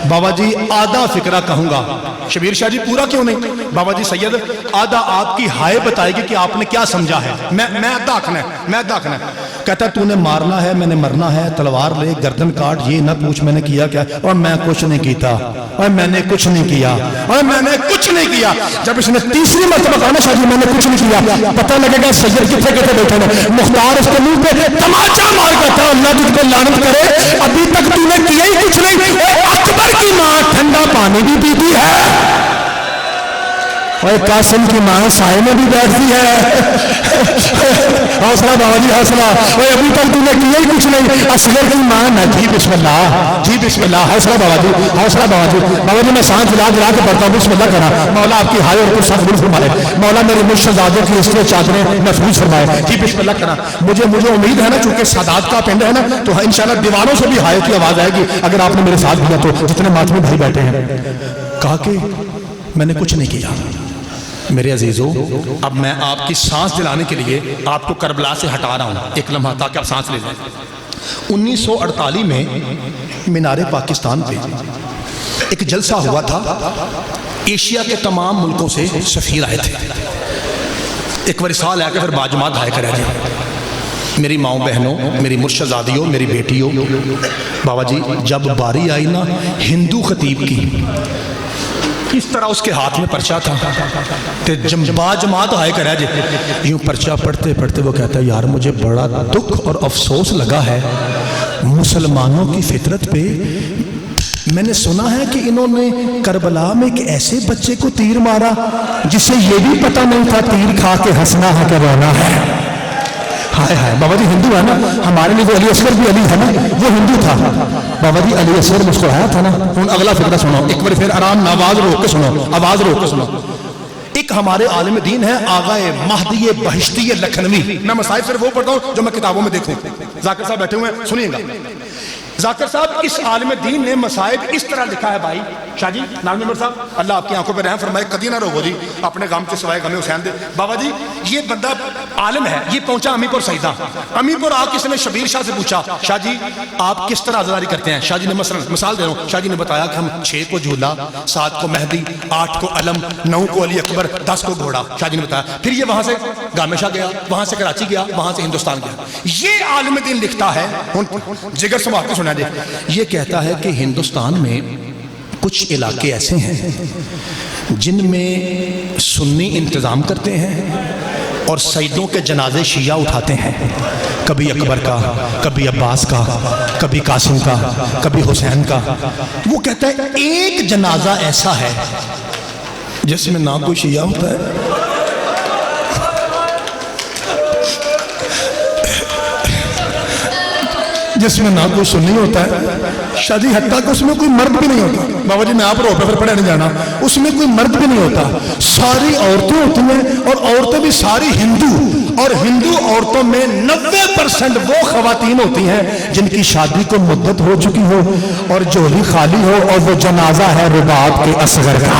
Speaker 1: بابا جی آدھا فکرہ کہوں گا، شبیر شاہ جی پورا کیوں نہیں؟ بابا جی سید آدھا آپ کی ہائے بتائے گی کہ آپ نے کیا سمجھا ہے، میں آدھا آکھنا ہے، میں آدھا آکھنا ہے۔ کہتا ہے تو نے مارنا ہے، میں نے مرنا ہے، تلوار لے گردن کاٹ، یہ نہ پوچھ میں نے کیا کیا، اور میں کچھ نہیں کیتا، اور میں نے کچھ نہیں کیا، اور میں نے کچھ نہیں کیا۔ جب اس نے تیسری مرتبہ کہا نا شاہ جی میں نے کچھ نہیں کیا، پتہ لگے گا سید کتنے کتنے بیٹھے ہیں۔ مختار اس کے منہ پہ تماچا مار کر تھا، اللہ تجھ کو لعنت کرے، ابھی تک تو نے کیا ہی کچھ نہیں۔ اکبر کی ماں ٹھنڈا پانی بھی پیتی ہے، اور قاسم کی ماں سائے میں بھی بیٹھتی ہے۔ حوصلہ بابا جی حوصلہ، ابھی تک تو نے کیا ہی کچھ نہیں۔ اصغر کی ماں نہ جی بسم اللہ، جی بسم اللہ، حوصلہ بابا جی، حوصلہ بابا جی۔ بابا جی میں سانس دلا دلا کے پڑھتا ہوں، بسم اللہ کرا، مولا آپ کی ہائے اور کو سخت بول فرمائے، مولا میرے مرشدزادے کی اس چادریں محفوظ فرمائے، جی بسم اللہ کرا۔ مجھے امید ہے نا چونکہ سادات کا پنڈ ہے نا تو انشاءاللہ دیوانوں سے بھی ہائے کی آواز آئے گی اگر آپ نے میرے ساتھ دیا تو، جتنے ماتمی بھائی بیٹھے ہیں۔ کہا کہ میں نے کچھ نہیں کیا۔ میرے عزیزو اب میں آپ کی سانس دلانے کے لیے آپ کو کربلا سے ہٹا رہا ہوں ایک لمحہ تاکہ آپ سانس لے لیں۔ 1948 میں مینار پاکستان پہ ایک جلسہ ہوا تھا، ایشیا کے تمام ملکوں سے سفیر آئے تھے، ایک ورسال آیا کہ پھر باجماعت آئے کرے گا۔ میری ماؤں بہنوں، میری مرشدزادیوں، میری بیٹیوں، بابا جی جب باری آئی نا ہندو خطیب کی، اس طرح اس کے ہاتھ میں پرچہ تھا، باجماعت آئے کرے جے یوں پرچہ پڑھتے پڑھتے وہ کہتا ہے یار مجھے بڑا دکھ اور افسوس لگا ہے مسلمانوں کی فطرت پہ۔ میں نے سنا ہے کہ انہوں نے کربلا میں ایک ایسے بچے کو تیر مارا جسے یہ بھی پتہ نہیں تھا تیر کھا کے ہنسنا ہے کہ رونا ہے۔ ہائے ہائے بابا جی ہندو ہے نا، ہمارے لیے وہ علی اصغر بھی علی ہے نا، وہ ہندو تھا بابا جی، علی اصغر مسکرایا تھا نا۔ ہوں اگلا فکرہ سنو، ایک بار پھر آرام آواز روک کے سنو، آواز روک کے سنو۔ ایک ہمارے عالم دین ہے آغا مہدی بہشتی لکھنوی، میں مسائل صرف وہ پڑھتا ہوں جو میں کتابوں میں دیکھوں۔ ذاکر صاحب بیٹھے ہوئے ہیں سنیے گا۔ ذاکر صاحب اس عالم دین نے مسائب اس طرح لکھا ہے بھائی شاہ جی نامی عمر صاحب اللہ آپ کی آنکھوں پہ رحم فرمائے، کدی نہ روو جی اپنے غم کے سوائے غم حسین دے۔ بابا جی یہ بندہ عالم ہے، یہ پہنچا امی پور سیدہ، امی پور آ کس نے شبیر شاہ سے پوچھا شاہ جی آپ کس طرح عزاداری کرتے ہیں؟ شاہ جی نے مثال دے رہا ہوں، شاہ جی نے بتایا کہ ہم 6 کو جھولا، 7 کو مہدی، 8 کو علم، 9 کو علی اکبر، 10 کو گھوڑا، شاہ جی نے بتایا۔ پھر یہ وہاں سے گامشہ گیا، وہاں سے کراچی گیا، وہاں سے ہندوستان گیا۔ یہ عالم دین لکھتا ہے، جگر سنبھال کے سنا جی، یہ کہتا ہے کہ ہندوستان میں کچھ علاقے ایسے ہیں جن میں سنی انتظام کرتے ہیں اور سیدوں کے جنازے شیعہ اٹھاتے ہیں، کبھی اکبر کا، کبھی عباس کا، کبھی قاسم کا، کبھی حسین کا۔ وہ کہتا ہے ایک جنازہ ایسا ہے جس میں نہ کوئی شیعہ ہوتا ہے جس میں نہ کوئی سنی ہوتا ہے، شاہ جی حتیٰ کہ اس میں کوئی مرد بھی نہیں ہوتا۔ بابا جی میں آپ رو پہ پھر پڑھے نہیں جانا، اس میں کوئی مرد بھی نہیں ہوتا، ساری عورتیں ہوتی ہیں اور عورتیں بھی ساری ہندو، اور ہندو عورتوں میں 90% وہ خواتین ہوتی ہیں جن کی شادی کو مدت ہو چکی ہو اور جوہری خالی ہو اور وہ جنازہ ہے رباب کے اصغر کا۔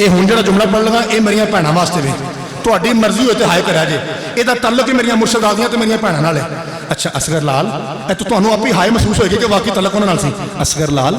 Speaker 2: ਇਹ ਹੁਣ ਜਿਹੜਾ ਜੁਮਲਾ ਪੜ੍ਹ ਲਗਾ ਇਹ ਮੇਰੀਆਂ ਭੈਣਾਂ ਵਾਸਤੇ ਵੀ ਤੁਹਾਡੀ ਮਰਜ਼ੀ ਹੋਏ ਤੇ ਹਾਏ ਕਰਿਆ ਜੇ ਇਹਦਾ ਤਾਲੁਕ ਹੀ ਮੇਰੀਆਂ ਮੁਰਸ਼ਦਾਦੀਆਂ ਤੇ ਮੇਰੀਆਂ ਭੈਣਾਂ ਨਾਲ ਹੈ ਅੱਛਾ ਅਸਗਰ ਲਾਲ ਇਹ ਤਾਂ ਤੁਹਾਨੂੰ ਆਪੇ ਹਾਏ ਮਹਿਸੂਸ ਹੋਏਗੀ ਕਿ ਵਾਕਈ ਤਾਲੁਕ ਉਹਨਾਂ ਨਾਲ ਸੀ ਅਸਗਰ ਲਾਲ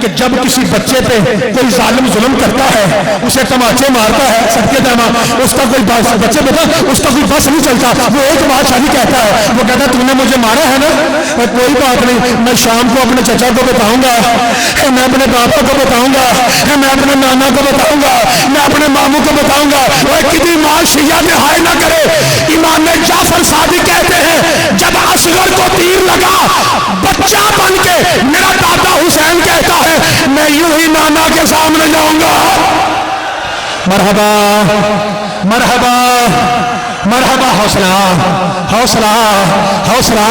Speaker 2: کہ جب کسی بچے پہ کوئی ظالم ظلم کرتا ہے, اسے تماچے مارتا ہے, صدقے داما اس کا کوئی بچے بیٹا اس کا کوئی بس نہیں چلتا, وہ ایک بات شادی کہتا ہے, وہ کہتا ہے تم نے مجھے مارا ہے نا, کوئی بات نہیں, میں شام کو اپنے چچا کو بتاؤں گا, میں اپنے پاپا کو بتاؤں گا, میں اپنے نانا کو بتاؤں گا, میں اپنے ماموں کو بتاؤں گا. وہ کتنی ماں شیعہ نے ہائے نہ کرے. امام جعفر صادق کہتے ہیں جب اصغر کو تیر لگا بچہ بن کے میرا دادا حسین کہتا ہے میں یوں ہی نانا کے سامنے جاؤں گا. مرحبا مرحبا مرحبا, حوصلہ حوصلہ حوصلہ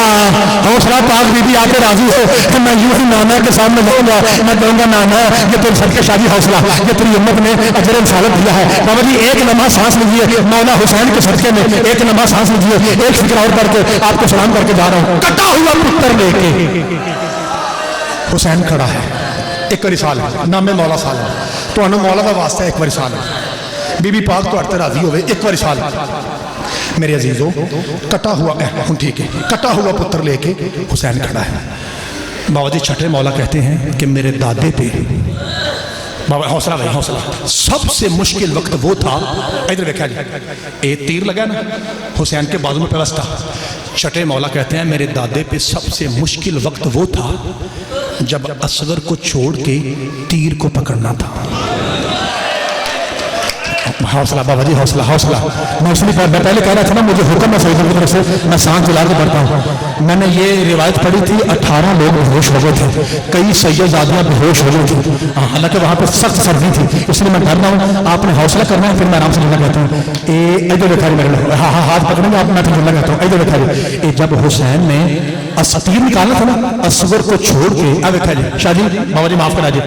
Speaker 2: حوصلہ. پاک بی بی آ کے راضی ہو کہ میں یوں ہی نانا کے سامنے جاؤں گا, میں کہوں گا نانا یہ تیری سب کے شادی حوصلہ, یہ تیری امت نے اجر رسالت دیا ہے. بابا جی ایک لمحہ سانس لیجیے, مولا حسین کے صدقے میں ایک لمحہ سانس لیجیے. ایک فکر اور کر کے آپ کو سلام کر کے جا رہا ہوں. کٹا ہوا پتر لے کے حسین کھڑا ہے, ایک واری سال نام مولا سال تو مولا کا واسطہ ایک واری سال بی بی پاک تو اٹھتے راضی ہوئے ایک واری سال. میرے عزیزوں کٹا ہوا ٹھیک ہے, کٹا ہوا پتر لے کے حسین کھڑا ہے. بابا جی چھٹے مولا کہتے ہیں کہ میرے دادے پہ, بابا حوصلہ بھائی حوصلہ, سب سے مشکل وقت وہ تھا, ادھر دیکھا جی ایک تیر لگا نا حسین کے بازو میں پیوستہ. چھٹے مولا کہتے ہیں میرے دادے پہ سب سے مشکل وقت وہ تھا جب اصغر کو چھوڑ کے تیر کو پکڑنا تھا. حوصلہ بابا جی حوصلہ حوصلہ. میں پہلے کہہ رہا تھا نا مجھے حکم ہے سعید کی طرف سے, میں سانس دلا کے پڑھتا ہوں. میں نے یہ روایت پڑھی تھی 18 لوگ بے ہوش ہو گئے تھے, کئی سیدزادیاں بے ہوش ہو گئی تھی, حالانکہ وہاں پہ سخت سردی تھی, اس لیے میں ڈر رہا ہوں. آپ نے حوصلہ کرنا ہے, پھر میں آرام سے جملہ کہتا ہوں. ادھر دیکھا جی میرے ہاں ہاں ہاتھ پکڑیں گے آپ, میں پھر جملہ کہتا ہوں. ادھر دیکھا جی جب حسین نے تیر نکالنا تھا نا اصغر کو چھوڑ کے, اب دیکھا جی شاہ جی بابا جی معاف کرا جی,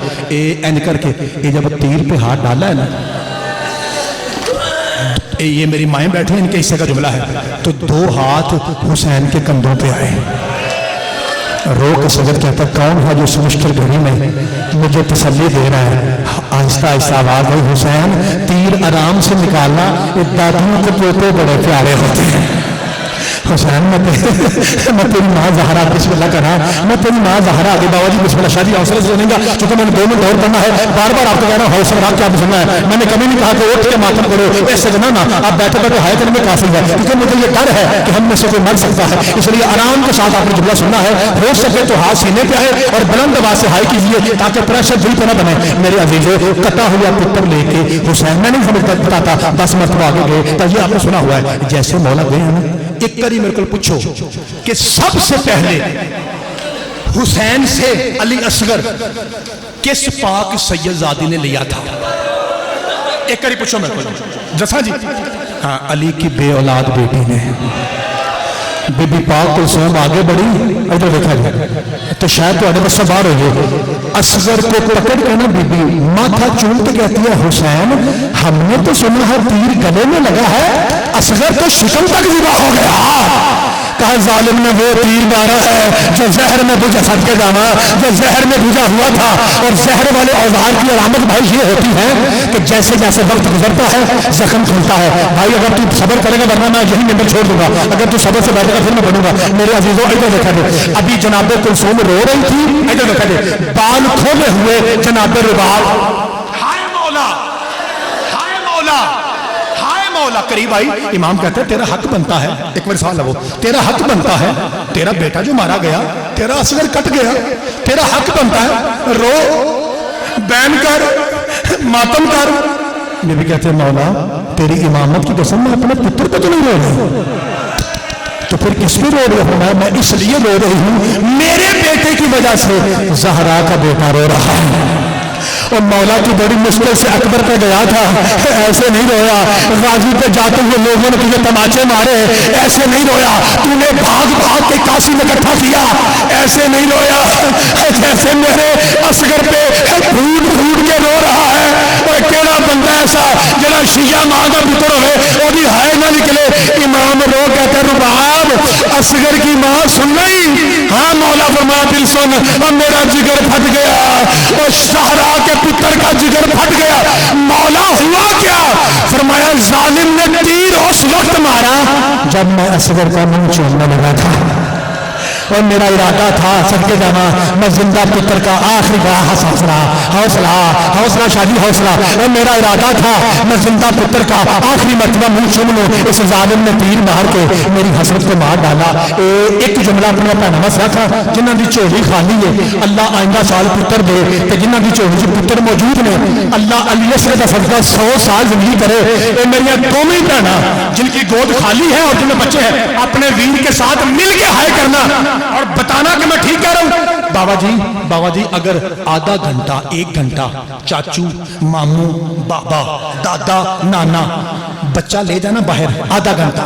Speaker 2: اینڈ کر کے جب تیر پہ ہاتھ ڈالا ہے نا, یہ میری مائیں بیٹھے ہیں ان کے حصے کا جملہ ہے, تو 2 ہاتھ حسین کے کندھوں پہ آئے. رو کے سجد کہتا کون ہے جو اس مشکل گھڑی میں مجھے تسلی دے رہا ہے. آہستہ آہستہ آواز آئی حسین تیر آرام سے نکالنا, دادیوں کے پوتے بڑے پیارے ہوتے ہیں. حسین میں تیری ماں زہرا بسم اللہ کرا, میں تیری ماں زہرا آگے. بابا جی بسم اللہ. شاہ جی حوصلے سے سنیں گا چونکہ میں نے 2 منٹ اور پڑھنا ہے, بار بار آپ کو کہہ رہا ہوں حوصلہ رکھ کے آپ سننا ہے. میں نے کبھی نہیں کہا کہ اٹھ کے ماتم کرو, ایسے جنا نا آپ بیٹھے بیٹھے ہائے کرنے میں کافی ہے, کیونکہ مجھے یہ ڈر ہے کہ ہم میں سے کوئی مر سکتا ہے. اس لیے آرام کے ساتھ آپ نے جملہ سننا ہے, ہو سکے تو ہاتھ سینے پہ آئے اور بلند آواز سے ہائے کیجیے تاکہ پریشر دل پہ نہ بنے. میرے عزیزوں کٹا ہوا پتر لے کے حسین, میں نہیں سمجھتا تھا 10 مرتبہ آگے گئے تو یہ آپ نے سنا ہوا ہے. جیسے مولا گئے ہیں ایک کری میرے کو پوچھو کہ سب سے پہلے حسین سے علی اصغر کس پاک سیدزادی نے لیا تھا؟ ایک کری پوچھو میرے کو. جسا جی ہاں علی کی بے اولاد بیٹی نے. بی بی پاک کلثوم آگے بڑھی, ادھر دیکھا جائے تو شاید تو بس باہر ہو گئے. اصغر کو پکڑ کے نا بی بی ماتھا چوم کے کہتی ہے حسین ہم نے تو سنا ہے تیر گلے میں لگا ہے, اصغر تو شکم تک ذبح ہو گیا. کہا ظالم نے وہ تیر مارا ہے جو زہر میں بجھا, سد کے جانا جو زہر میں بجھا ہوا تھا. اور زہر والے اوزار کی علامت بھائی یہ ہوتی ہے کہ جیسے جیسے وقت گزرتا ہے زخم کھلتا ہے. بھائی اگر تو صبر کرے گا ورنہ میں یہی نمبر چھوڑ دوں گا, اگر تو صبر سے بیٹھے گا پھر میں بڑھوں گا. میرے عزیزوں ادھر دیکھا دے, ابھی جناب کلثوم رو رہی تھی, ادھر دیکھا دے بال کھولے ہوئے جناب رباب ہائے مولا ہائے مولا ہائے مولا. قریب آئی, امام کہتے ہیں تیرا حق بنتا ہے, ایک بار سوال لگو, تیرا حق بنتا ہے, تیرا بیٹا جو مارا گیا تیرا اصغر کٹ گیا, تیرا حق بنتا ہے, رو بین کر ماتم کر. یہ بھی کہتے ہیں مولا تیری امامت کی قسم میں اپنے پتر پہ تو نہیں رو رہی, تو پھر کس پہ رو رہا ہوں؟ میں اس لیے رو رہی ہوں میرے بیٹے کی وجہ سے زہرا کا بیٹا رو رہا ہے. اور مولا کی بڑی مشکل سے اکبر پہ گیا تھا, ایسے نہیں رویا. غازی پہ جاتے ہوئے لوگوں نے تجھے تماچے مارے, ایسے نہیں رویا. تو نے بھاگ بھاگ کے کاشی میں اکٹھا کیا, ایسے نہیں رویا. جیسے میرے اصغر پہ پھوٹ پھوٹ کے رو رہا ہے. اور کیڑا بندہ ایسا جڑا شیعہ ماں کا پتر ہوئے وہ بھی ہائے نہ نکلے. امام رو کہتے رباب اصغر کی ماں سن رہی, ہاں مولا فرمایا دل سن, اور میرا جگر پھٹ گیا, اور زہرا کے پتر کا جگر پھٹ گیا. مولا ہوا کیا؟ فرمایا ظالم نے تیر اس وقت مارا جب میں اصغر کا منہ چومنے لگا تھا.
Speaker 3: اور میرا ارادہ تھا صدقے جانا میں زندہ پتر کا آخری بڑا حوصلہ حوصلہ حوصلہ شادی حوصلہ، اور میرا ارادہ تھا میں زندہ پتر کا آخری مرتبہ منہ چوم لوں، اس ظالم نے تیر مار کے میری حسرت کو مار ڈالا۔ ایک جملہ اپنا پہنا مسئلہ تھا، جنہوں کی جھولی خالی ہے اللہ آئندہ سال پتر دے، تے جنہوں کی جھولی سے پتر موجود نے اللہ علی اصغر کا صدقہ 100 سال زندگی کرے۔ اے میری قومی بہنا جن کی گود خالی ہے اور جن میں بچے ہیں، اپنے ویر کے ساتھ مل کے ہائے کرنا اور بتانا کہ میں ٹھیک کہہ رہا ہوں۔ بابا جی اگر آدھا گھنٹہ 1 گھنٹہ چاچو ماموں بابا دادا نانا بچہ لے جانا باہر آدھا گھنٹہ،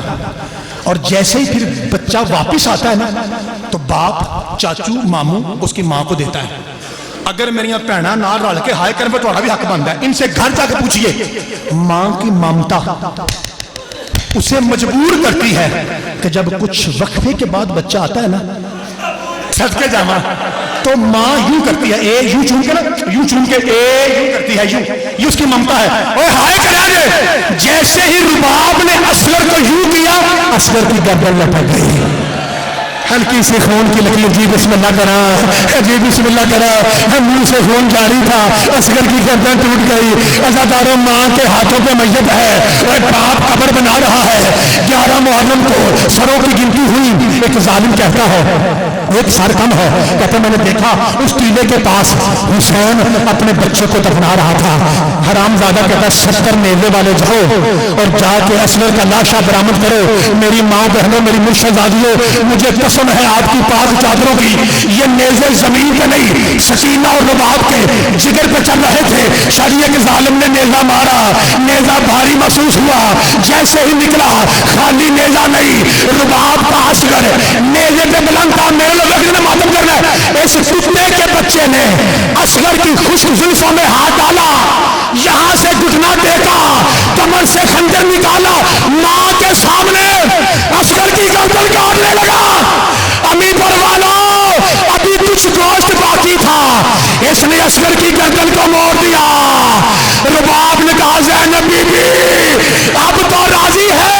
Speaker 3: اور جیسے ہی پھر بچہ واپس آتا ہے نا تو باپ چاچو ماموں اس کی ماں کو دیتا ہے۔ اگر میری بہناں نال رل کے ہائے کریں تو بھی حق بنتا ہے۔ ان سے گھر جا کے پوچھئے، ماں کی ممتا اسے مجبور کرتی ہے کہ جب کچھ وقفے کے بعد بچہ آتا ہے نا صدقے جاواں تو ماں یوں کرتی ہے، اے یوں چون کے نا یوں چون کے اے یوں کرتی ہے، یوں اس کی ممتا ہے۔ اوے ہائے کرا دے، جیسے ہی رباب نے اصغر کو یوں کیا اصغر کی گردن لٹک گئی، ہلکی سی خون کی لکیر، جی بسم اللہ کرا، جی بسم اللہ کرا، منہ سے خون جاری تھا، اصغر کی گردن ٹوٹ گئی۔ عزاداروں ماں کے ہاتھوں پہ میت ہے اور باپ قبر بنا رہا ہے۔ 11 محرم کو سروں کی گنتی ہوئی، ایک ظالم کہتا ہے ایک سر کم ہے، کہتا میں نے دیکھا اس ٹیلے کے پاس حسین اپنے بچے کو دفنا رہا تھا۔ حرام زادہ کہتا 70 نیزے والے جاؤ اور جا کے اصغر کا لاشا برآمد کرو۔ میری ماں بہنوں، میری مرشدزادیوں، مجھے قسم ہے آپ کی پاک چادروں کی، یہ نیزے زمین پہ نہیں سکینہ اور رباب کے جگر پہ چل رہے تھے۔ شریعہ کے ظالم نے نیزہ مارا، نیزہ بھاری محسوس ہوا، جیسے ہی نکلا خالی نیزہ نہیں رباب کا اصغر نیزے پہ بلند تھا۔ میرے لوگ نے ماتم کرنا ہے، اس کتے کے بچے نے اصغر کی خشک زلفوں میں ہاتھ ڈالا، یہاں سے گھٹنا دیکھا، کمر سے خنجر نکالا، ماں کے سامنے اصغر کی گردن کاٹنے لگا۔ امی پر والو ابھی کچھ گوشت باقی تھا، اس نے اصغر کی گردن کو موڑ دیا۔ رباب نے کہا زینب بی بی اب تو راضی ہے؟